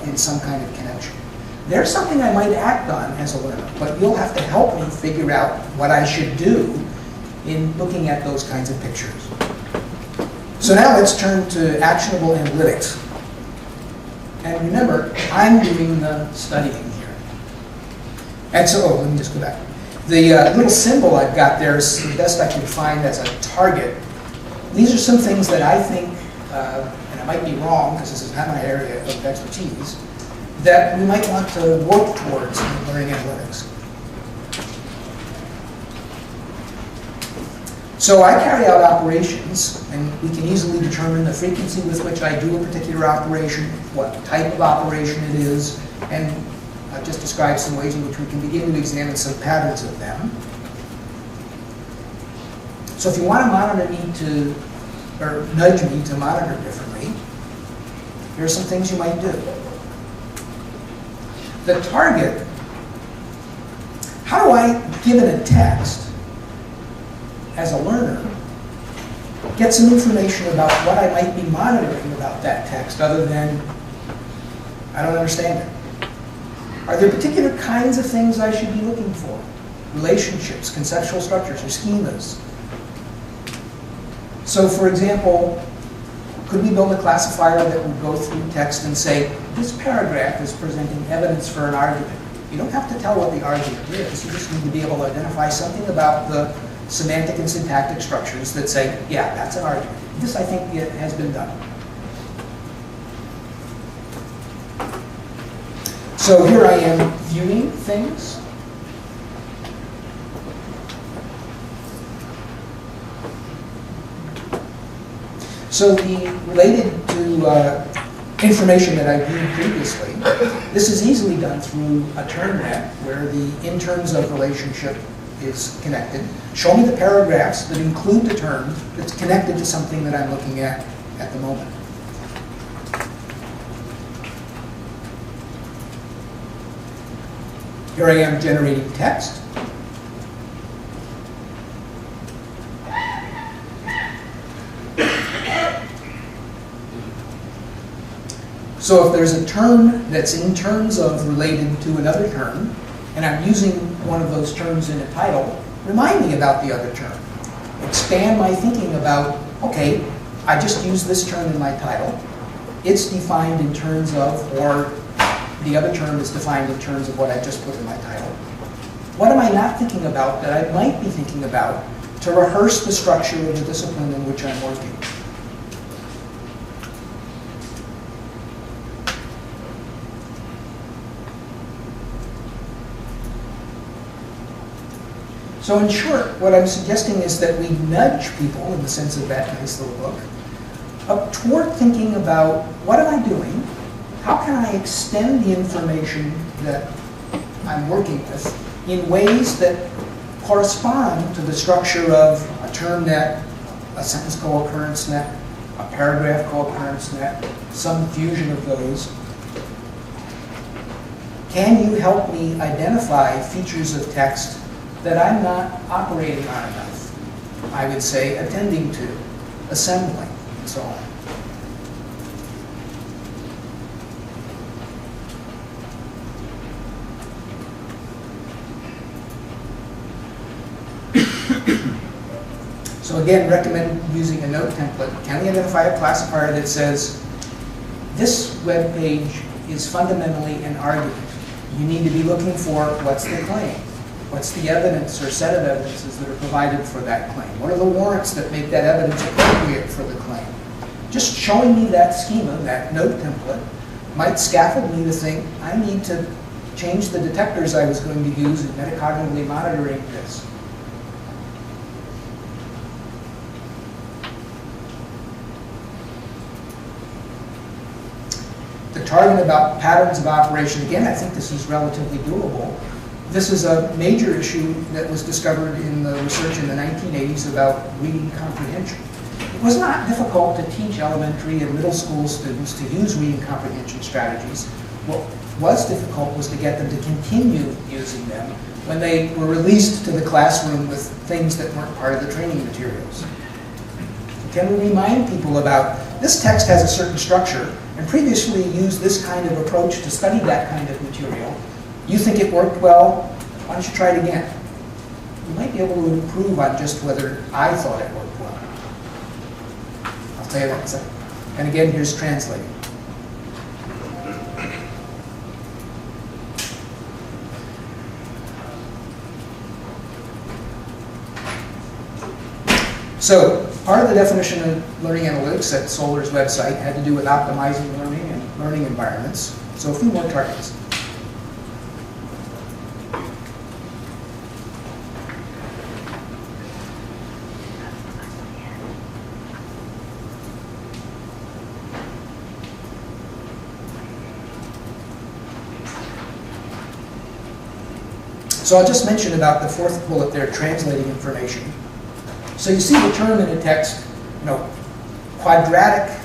Speaker 2: in some kind of connection. There's something I might act on as a learner, but you'll have to help me figure out what I should do in looking at those kinds of pictures. So now let's turn to actionable analytics. And remember, I'm doing the studying here. And so, let me just go back. The little symbol I've got there is the best I can find as a target. These are some things that I think, and I might be wrong because this is not my area of expertise, that we might want to work towards in learning analytics. So I carry out operations, and we can easily determine the frequency with which I do a particular operation, what type of operation it is, and I've just described some ways in which we can begin to examine some patterns of them. So if you want to monitor me to, or nudge me to monitor differently, here are some things you might do. The target, how do I, given a text, as a learner, get some information about what I might be monitoring about that text other than, I don't understand it. Are there particular kinds of things I should be looking for? Relationships, conceptual structures, or schemas? So for example, could we build a classifier that would go through text and say, this paragraph is presenting evidence for an argument? You don't have to tell what the argument is, you just need to be able to identify something about the semantic and syntactic structures that say, yeah, that's an argument. This, I think, has been done. So here I am viewing things. So related to information that I viewed previously, this is easily done through a term map where the in terms of relationship is connected. Show me the paragraphs that include the term that's connected to something that I'm looking at the moment. Here I am generating text. So if there's a term that's in terms of related to another term, and I'm using one of those terms in a title, remind me about the other term. Expand my thinking about, okay, I just use this term in my title. It's defined in terms of, or the other term is defined in terms of what I just put in my title. What am I not thinking about that I might be thinking about to rehearse the structure of the discipline in which I'm working? So in short, what I'm suggesting is that we nudge people, in the sense of that nice little book, up toward thinking about what am I doing? How can I extend the information that I'm working with in ways that correspond to the structure of a term net, a sentence co-occurrence net, a paragraph co-occurrence net, some fusion of those. Can you help me identify features of text that I'm not operating on enough? I would say attending to, assembling, and so on. So again, recommend using a note template. Can we identify a classifier that says, this web page is fundamentally an argument? You need to be looking for what's the claim? What's the evidence or set of evidences that are provided for that claim? What are the warrants that make that evidence appropriate for the claim? Just showing me that schema, that note template, might scaffold me to think, I need to change the detectors I was going to use in metacognitively monitoring this. The target about patterns of operation, again, I think this is relatively doable. This is a major issue that was discovered in the research in the 1980s about reading comprehension. It was not difficult to teach elementary and middle school students to use reading comprehension strategies. What was difficult was to get them to continue using them when they were released to the classroom with things that weren't part of the training materials. Can we remind people about this text has a certain structure, and previously used this kind of approach to study that kind of material. You think it worked well? Why don't you try it again? You might be able to improve on just whether I thought it worked well. I'll tell you that in a second. And again, here's translating. So, part of the definition of learning analytics at Solar's website had to do with optimizing learning and learning environments. So a few more targets. So I'll just mention about the fourth bullet there, translating information. So you see the term in a text, quadratic.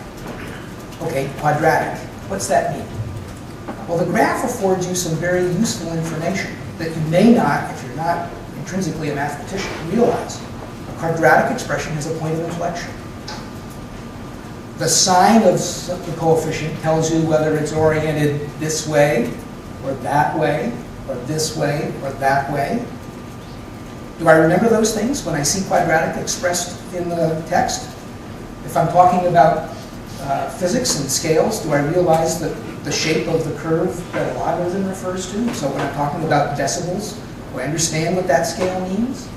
Speaker 2: Okay, quadratic. What's that mean? Well, the graph affords you some very useful information that you may not, if you're not intrinsically a mathematician, realize. A quadratic expression has a point of inflection. The sign of the coefficient tells you whether it's oriented this way, or that way, or this way, or that way. Do I remember those things when I see quadratic expressed in the text? If I'm talking about physics and scales, do I realize that the shape of the curve that a logarithm refers to? So when I'm talking about decibels, do I understand what that scale means?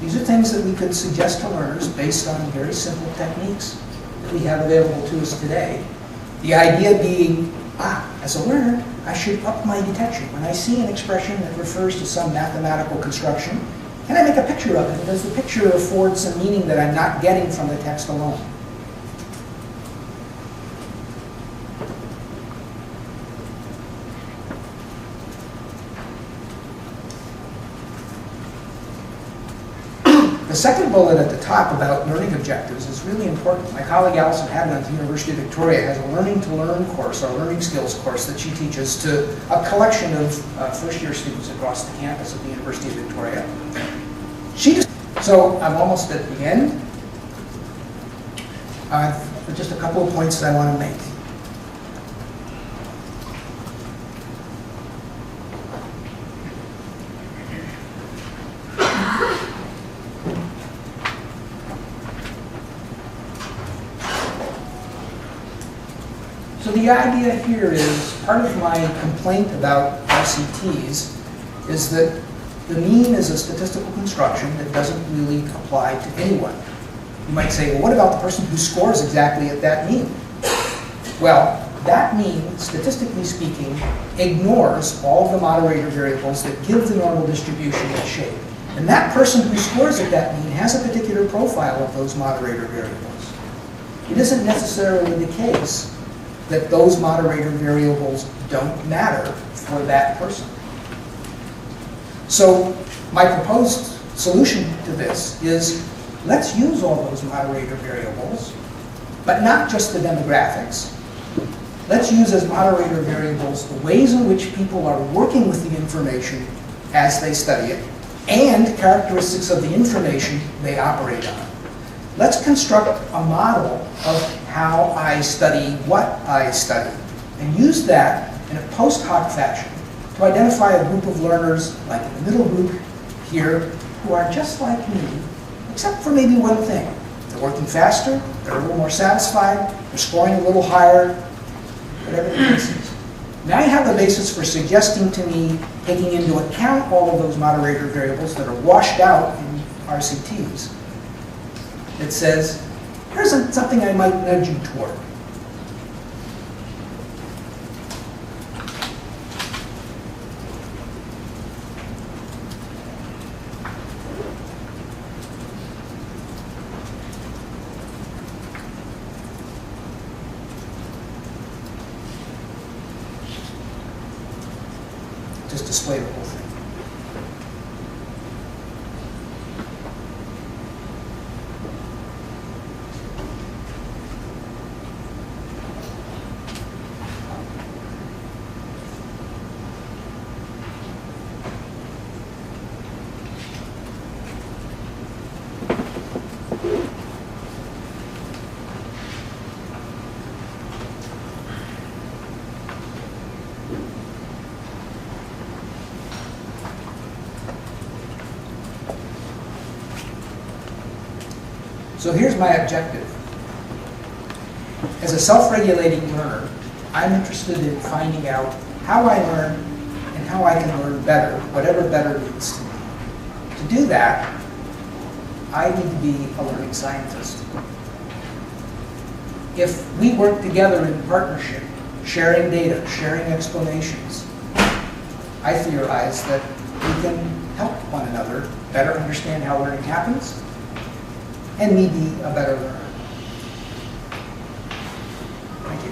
Speaker 2: These are things that we could suggest to learners based on very simple techniques that we have available to us today. The idea being, as a learner, I should up my detection. When I see an expression that refers to some mathematical construction, can I make a picture of it? And does the picture afford some meaning that I'm not getting from the text alone? The second bullet at the top about learning objectives is really important. My colleague Alison Haddon at the University of Victoria has a Learning to Learn course, or learning skills course, that she teaches to a collection of first-year students across the campus of the University of Victoria. So I'm almost at the end. Just a couple of points that I want to make. the idea here is, part of my complaint about RCTs is that the mean is a statistical construction that doesn't really apply to anyone. You might say, well, what about the person who scores exactly at that mean? Well, that mean, statistically speaking, ignores all of the moderator variables that give the normal distribution its shape. And that person who scores at that mean has a particular profile of those moderator variables. It isn't necessarily the case that those moderator variables don't matter for that person. So my proposed solution to this is, let's use all those moderator variables, but not just the demographics. Let's use as moderator variables the ways in which people are working with the information as they study it, and characteristics of the information they operate on. Let's construct a model of how I study what I study, and use that in a post hoc fashion to identify a group of learners, like in the middle group here, who are just like me, except for maybe one thing. They're working faster, they're a little more satisfied, they're scoring a little higher, whatever the case is. Now I have the basis for suggesting to me, taking into account all of those moderator variables that are washed out in RCTs, that says, here's something I might nudge you toward. Just display the whole thing. So here's my objective. As a self-regulating learner, I'm interested in finding out how I learn and how I can learn better, whatever better means to me. To do that, I need to be a learning scientist. If we work together in partnership, sharing data, sharing explanations, I theorize that we can help one another better understand how learning happens, and me be a better learner. Thank you.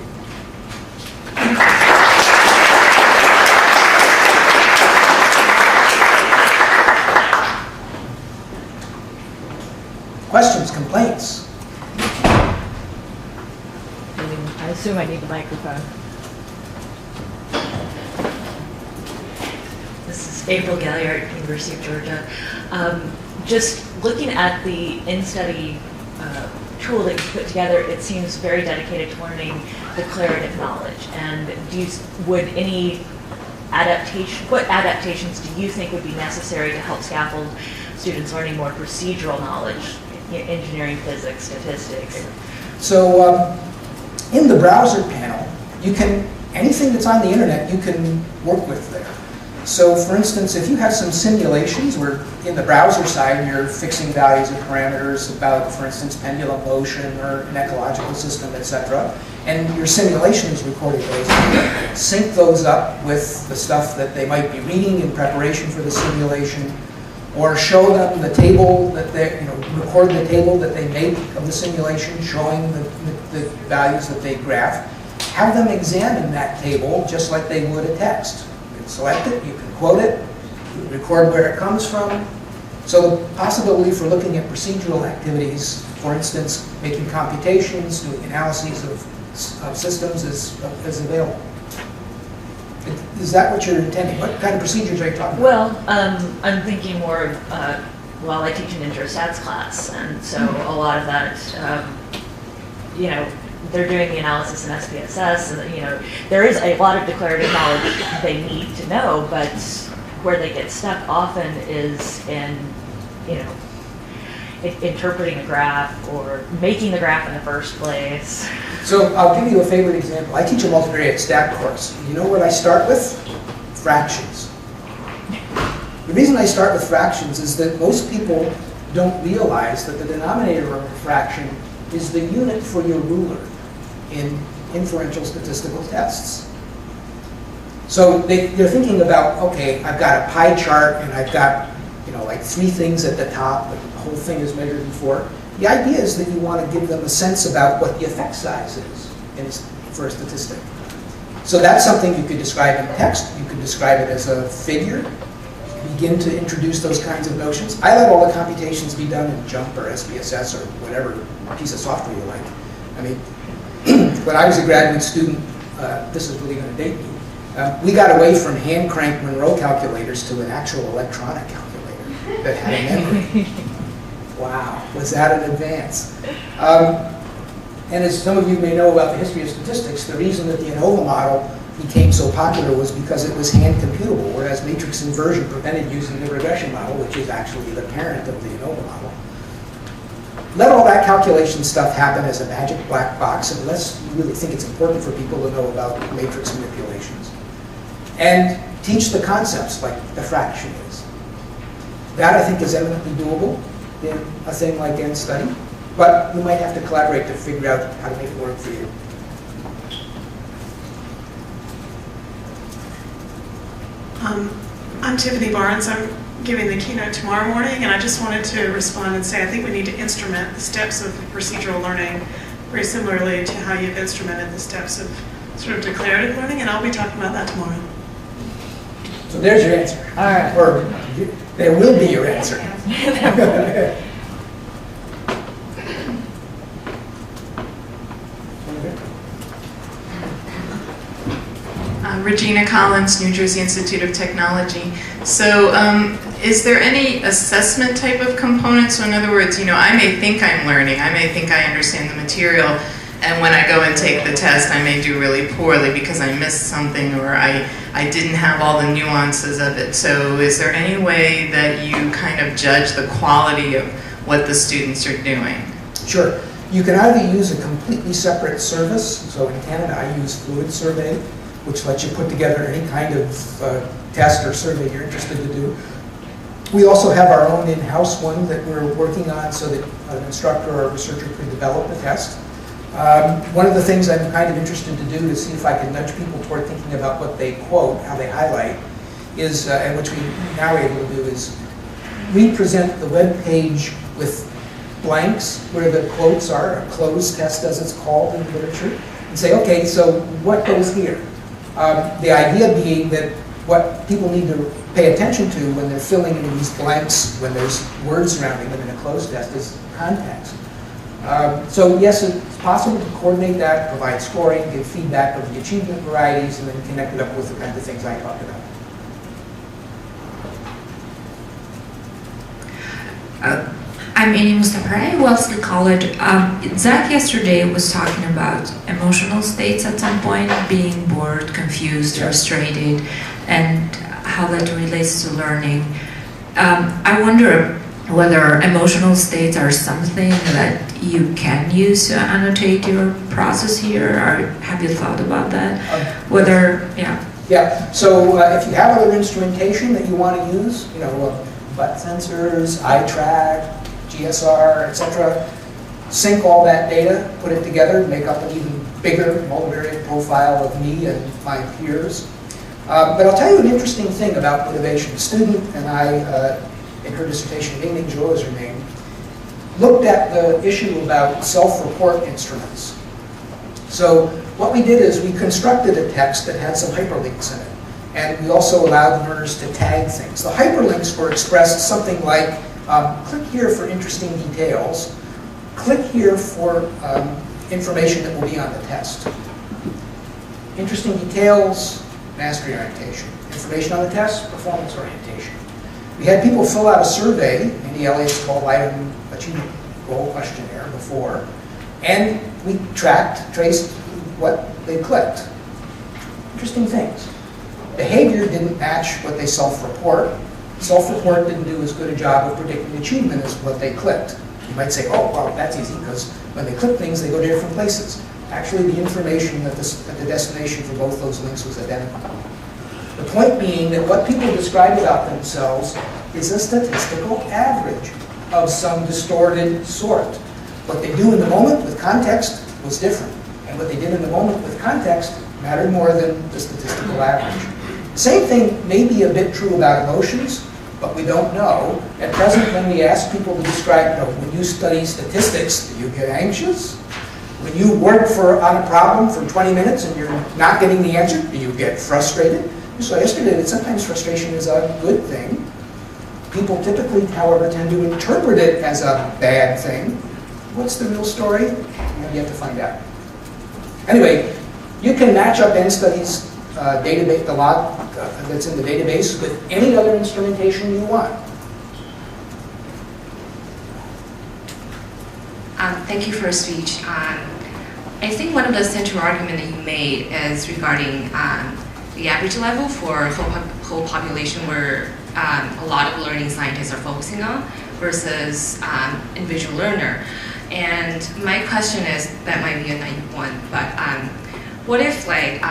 Speaker 2: Questions, complaints?
Speaker 9: I assume I need a microphone. This is April Galliard, University of Georgia. Just looking at the in-study tool that you put together, it seems very dedicated to learning declarative knowledge. And what adaptations do you think would be necessary to help scaffold students learning more procedural knowledge, engineering, physics, statistics?
Speaker 2: So in the browser panel, anything that's on the internet, you can work with there. So for instance, if you have some simulations where in the browser side you're fixing values of parameters about, for instance, pendulum motion or an ecological system, etc., and your simulation is recording those, sync those up with the stuff that they might be reading in preparation for the simulation, or show them the table that they, record the table that they make of the simulation, showing the values that they graph. Have them examine that table just like they would a text. Select it, you can quote it, you can record where it comes from. So the possibility for looking at procedural activities, for instance, making computations, doing analyses of systems is available. Is that what you're intending? What kind of procedures are you talking about?
Speaker 9: Well, I'm thinking more while I teach an intro stats class, and so a lot of that, they're doing the analysis in SPSS, and there is a lot of declarative knowledge they need to know, but where they get stuck often is in, interpreting a graph or making the graph in the first place.
Speaker 2: So I'll give you a favorite example. I teach a multivariate stack course. You know what I start with? Fractions. The reason I start with fractions is that most people don't realize that the denominator of a fraction is the unit for your ruler in inferential statistical tests. So they're thinking about, okay, I've got a pie chart and I've got, like 3 things at the top, and the whole thing is measured in 4. The idea is that you want to give them a sense about what the effect size is for a statistic. So that's something you could describe in text. You could describe it as a figure. Begin to introduce those kinds of notions. I let all the computations be done in JUMP or SPSS or whatever piece of software you like. I mean, when I was a graduate student, this is really going to date me, we got away from hand-crank Monroe calculators to an actual electronic calculator that had a memory. Wow, was that an advance? And as some of you may know about the history of statistics, the reason that the ANOVA model became so popular was because it was hand computable, whereas matrix inversion prevented using the regression model, which is actually the parent of the ANOVA model. Let all that calculation stuff happen as a magic black box, unless you really think it's important for people to know about matrix manipulations. And teach the concepts like the fraction is. That, I think, is eminently doable in a thing like NStudy, but you might have to collaborate to figure out how to make it work for you.
Speaker 10: I'm Tiffany Barnes. I'm giving the keynote tomorrow morning, and I just wanted to respond and say I think we need to instrument the steps of procedural learning very similarly to how you've instrumented the steps of sort of declarative learning, and I'll be talking about that tomorrow.
Speaker 2: So there's your answer.
Speaker 9: All right.
Speaker 2: Or there will be your answer.
Speaker 10: Regina Collins, New Jersey Institute of Technology. So is there any assessment type of component? So in other words, I may think I'm learning, I may think I understand the material, and when I go and take the test, I may do really poorly because I missed something or I didn't have all the nuances of it. So is there any way that you kind of judge the quality of what the students are doing?
Speaker 2: Sure. You can either use a completely separate service. So in Canada, I use Fluid Survey, which lets you put together any kind of test or survey you're interested to do. We also have our own in-house one that we're working on so that an instructor or a researcher could develop a test. One of the things I'm kind of interested to do to see if I can nudge people toward thinking about what they quote, how they highlight, is, and which we now are able to do, is represent the web page with blanks where the quotes are, a closed test as it's called in the literature, and say, okay, so what goes here? The idea being that what people need to pay attention to when they're filling in these blanks, when there's words surrounding them in a closed test, is context. So yes, it's possible to coordinate that, provide scoring, give feedback of the achievement varieties, and then connect it up with the kinds of things I talked about.
Speaker 11: I'm Annie Mustafaray, Wellesley College. Zach yesterday was talking about emotional states at some point, being bored, confused, frustrated, and how that relates to learning. I wonder whether emotional states are something that you can use to annotate your process here, or have you thought about that?
Speaker 2: Yeah, so if you have other instrumentation that you want to use, butt sensors, eye track, GSR, etc., sync all that data, put it together, make up an even bigger multivariate profile of me and my peers. But I'll tell you an interesting thing about motivation. A student and I, in her dissertation, Ming Zhou is her name, looked at the issue about self-report instruments. So what we did is we constructed a text that had some hyperlinks in it. And we also allowed learners to tag things. The hyperlinks were expressed something like, click here for interesting details, click here for information that will be on the test. Interesting details, mastery orientation. Information on the test, performance orientation. We had people fill out a survey, in the LA's called Item Achievement Goal Questionnaire before, and we traced what they clicked. Interesting things. Behavior didn't match what they self-report. Self-report didn't do as good a job of predicting achievement as what they clicked. You might say, oh, well, that's easy, because when they click things, they go to different places. Actually, the information at the destination for both those links was identical. The point being that what people describe about themselves is a statistical average of some distorted sort. What they do in the moment with context was different, and what they did in the moment with context mattered more than the statistical average. Same thing may be a bit true about emotions, but we don't know. At present, when we ask people to describe, when you study statistics, do you get anxious? When you work on a problem for 20 minutes and you're not getting the answer, do you get frustrated? You saw yesterday that sometimes frustration is a good thing. People typically, however, tend to interpret it as a bad thing. What's the real story? You have yet to find out. Anyway, you can match up NStudy's database, the log that's in the database, with any other instrumentation you want.
Speaker 11: Thank you for your speech. I think one of the central arguments that you made is regarding the average level for whole population where a lot of learning scientists are focusing on versus individual learner. And my question is, that might be a naive one, but what if, like,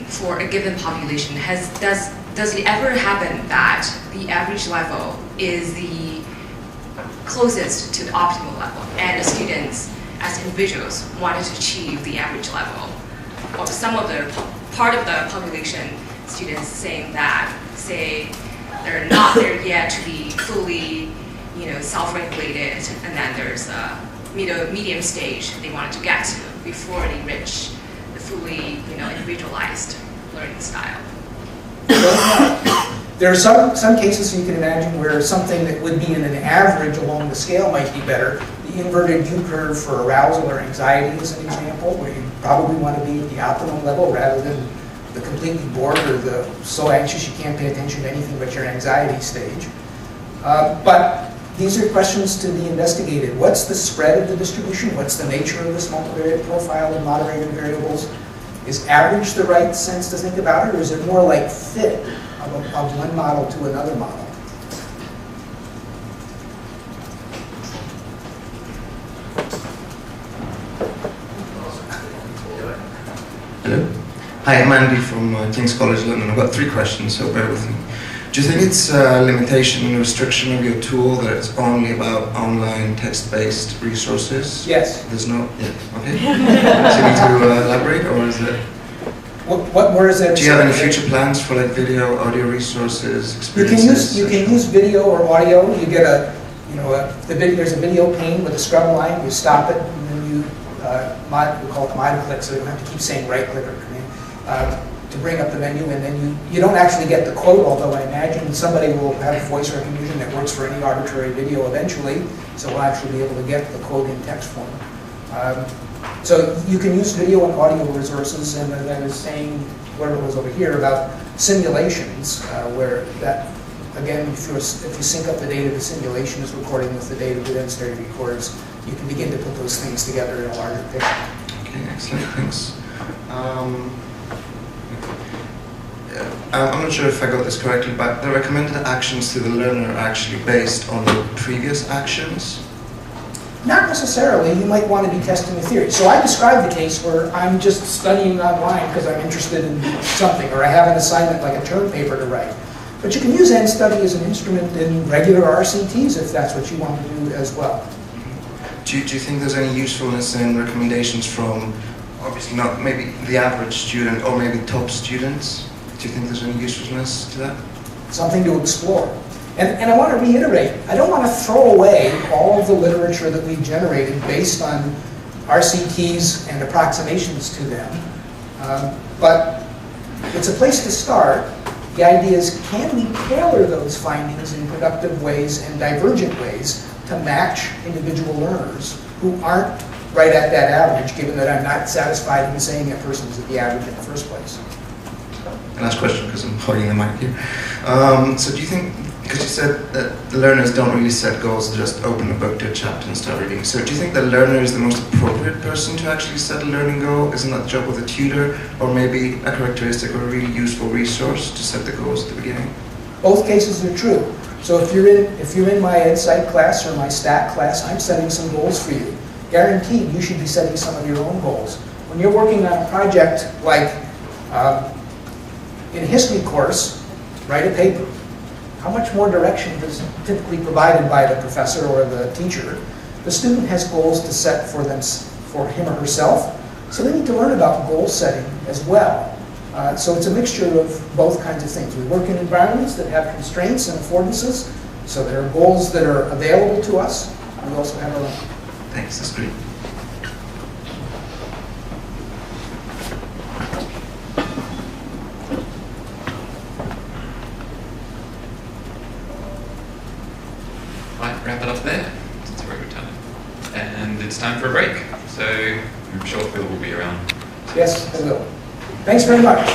Speaker 11: for a given population, does it ever happen that the average level is the closest to the optimal level, and the students, as individuals, wanted to achieve the average level, or some of the part of the population, students saying that, say, they're not there yet to be fully, self-regulated, and then there's a medium stage they wanted to get to before they reach the fully, individualized learning style.
Speaker 2: There are some cases you can imagine where something that would be in an average along the scale might be better. The inverted U-curve for arousal or anxiety is an example, where you probably want to be at the optimum level rather than the completely bored or the so anxious you can't pay attention to anything but your anxiety stage. But these are questions to be investigated. What's the spread of the distribution? What's the nature of this multivariate profile of moderated variables? Is average the right sense to think about it, or is it more like fit of one model to another model?
Speaker 12: Hello. Hi, I'm Andy from King's College London. I've got 3 questions, so bear with me. Do you think it's a limitation and restriction of your tool that it's only about online text-based resources?
Speaker 2: Yes.
Speaker 12: There's no, yeah, okay. Do you need to elaborate, or is it?
Speaker 2: Where is that?
Speaker 12: Do you have any future plans for like video, audio resources, experiences?
Speaker 2: You can use video or audio. You get there's a video pane with a scrub line. You stop it, and then you we call it mod click, so you don't have to keep saying right click or command to bring up the menu, and then you don't actually get the quote, although I imagine somebody will have voice recognition that works for any arbitrary video eventually, so we'll actually be able to get the quote in text form. So you can use video and audio resources, and as I was saying, where it was over here, about simulations, where that, again, if you sync up the data the simulation is recording with the data the NStudy records, you can begin to put those things together in a larger picture.
Speaker 12: Okay, excellent, thanks. I'm not sure if I got this correctly, but the recommended actions to the learner are actually based on the previous actions?
Speaker 2: Not necessarily. You might want to be testing a theory. So I described the case where I'm just studying online because I'm interested in something, or I have an assignment like a term paper to write. But you can use NStudy as an instrument in regular RCTs if that's what you want to do as well.
Speaker 12: Do you think there's any usefulness in recommendations from, obviously not maybe the average student, or maybe top students? Do you think there's any usefulness to that?
Speaker 2: Something to explore. And I want to reiterate, I don't want to throw away all of the literature that we've generated based on RCTs and approximations to them. But it's a place to start. The idea is, can we tailor those findings in productive ways and divergent ways to match individual learners who aren't right at that average, given that I'm not satisfied in saying that person is at the average in the first place.
Speaker 12: And last question, because I'm holding the mic here. So do you think, because you said that the learners don't really set goals, just open a book to a chapter and start reading. So do you think the learner is the most appropriate person to actually set a learning goal? Isn't that the job of a tutor, or maybe a characteristic or a really useful resource to set the goals at the beginning?
Speaker 2: Both cases are true. So if you're in my Ed Psych class or my Stat class, I'm setting some goals for you. Guaranteed, you should be setting some of your own goals. When you're working on a project like in a history course, write a paper. How much more direction is typically provided by the professor or the teacher? The student has goals to set for him or herself, so they need to learn about goal setting as well. So it's a mixture of both kinds of things. We work in environments that have constraints and affordances, so there are goals that are available to us. We also have our own.
Speaker 12: Thanks, that's great.
Speaker 13: Might wrap it up there, since we're over time. And it's time for a break, so I'm sure Phil will be around.
Speaker 2: Yes, I will. Thanks very much.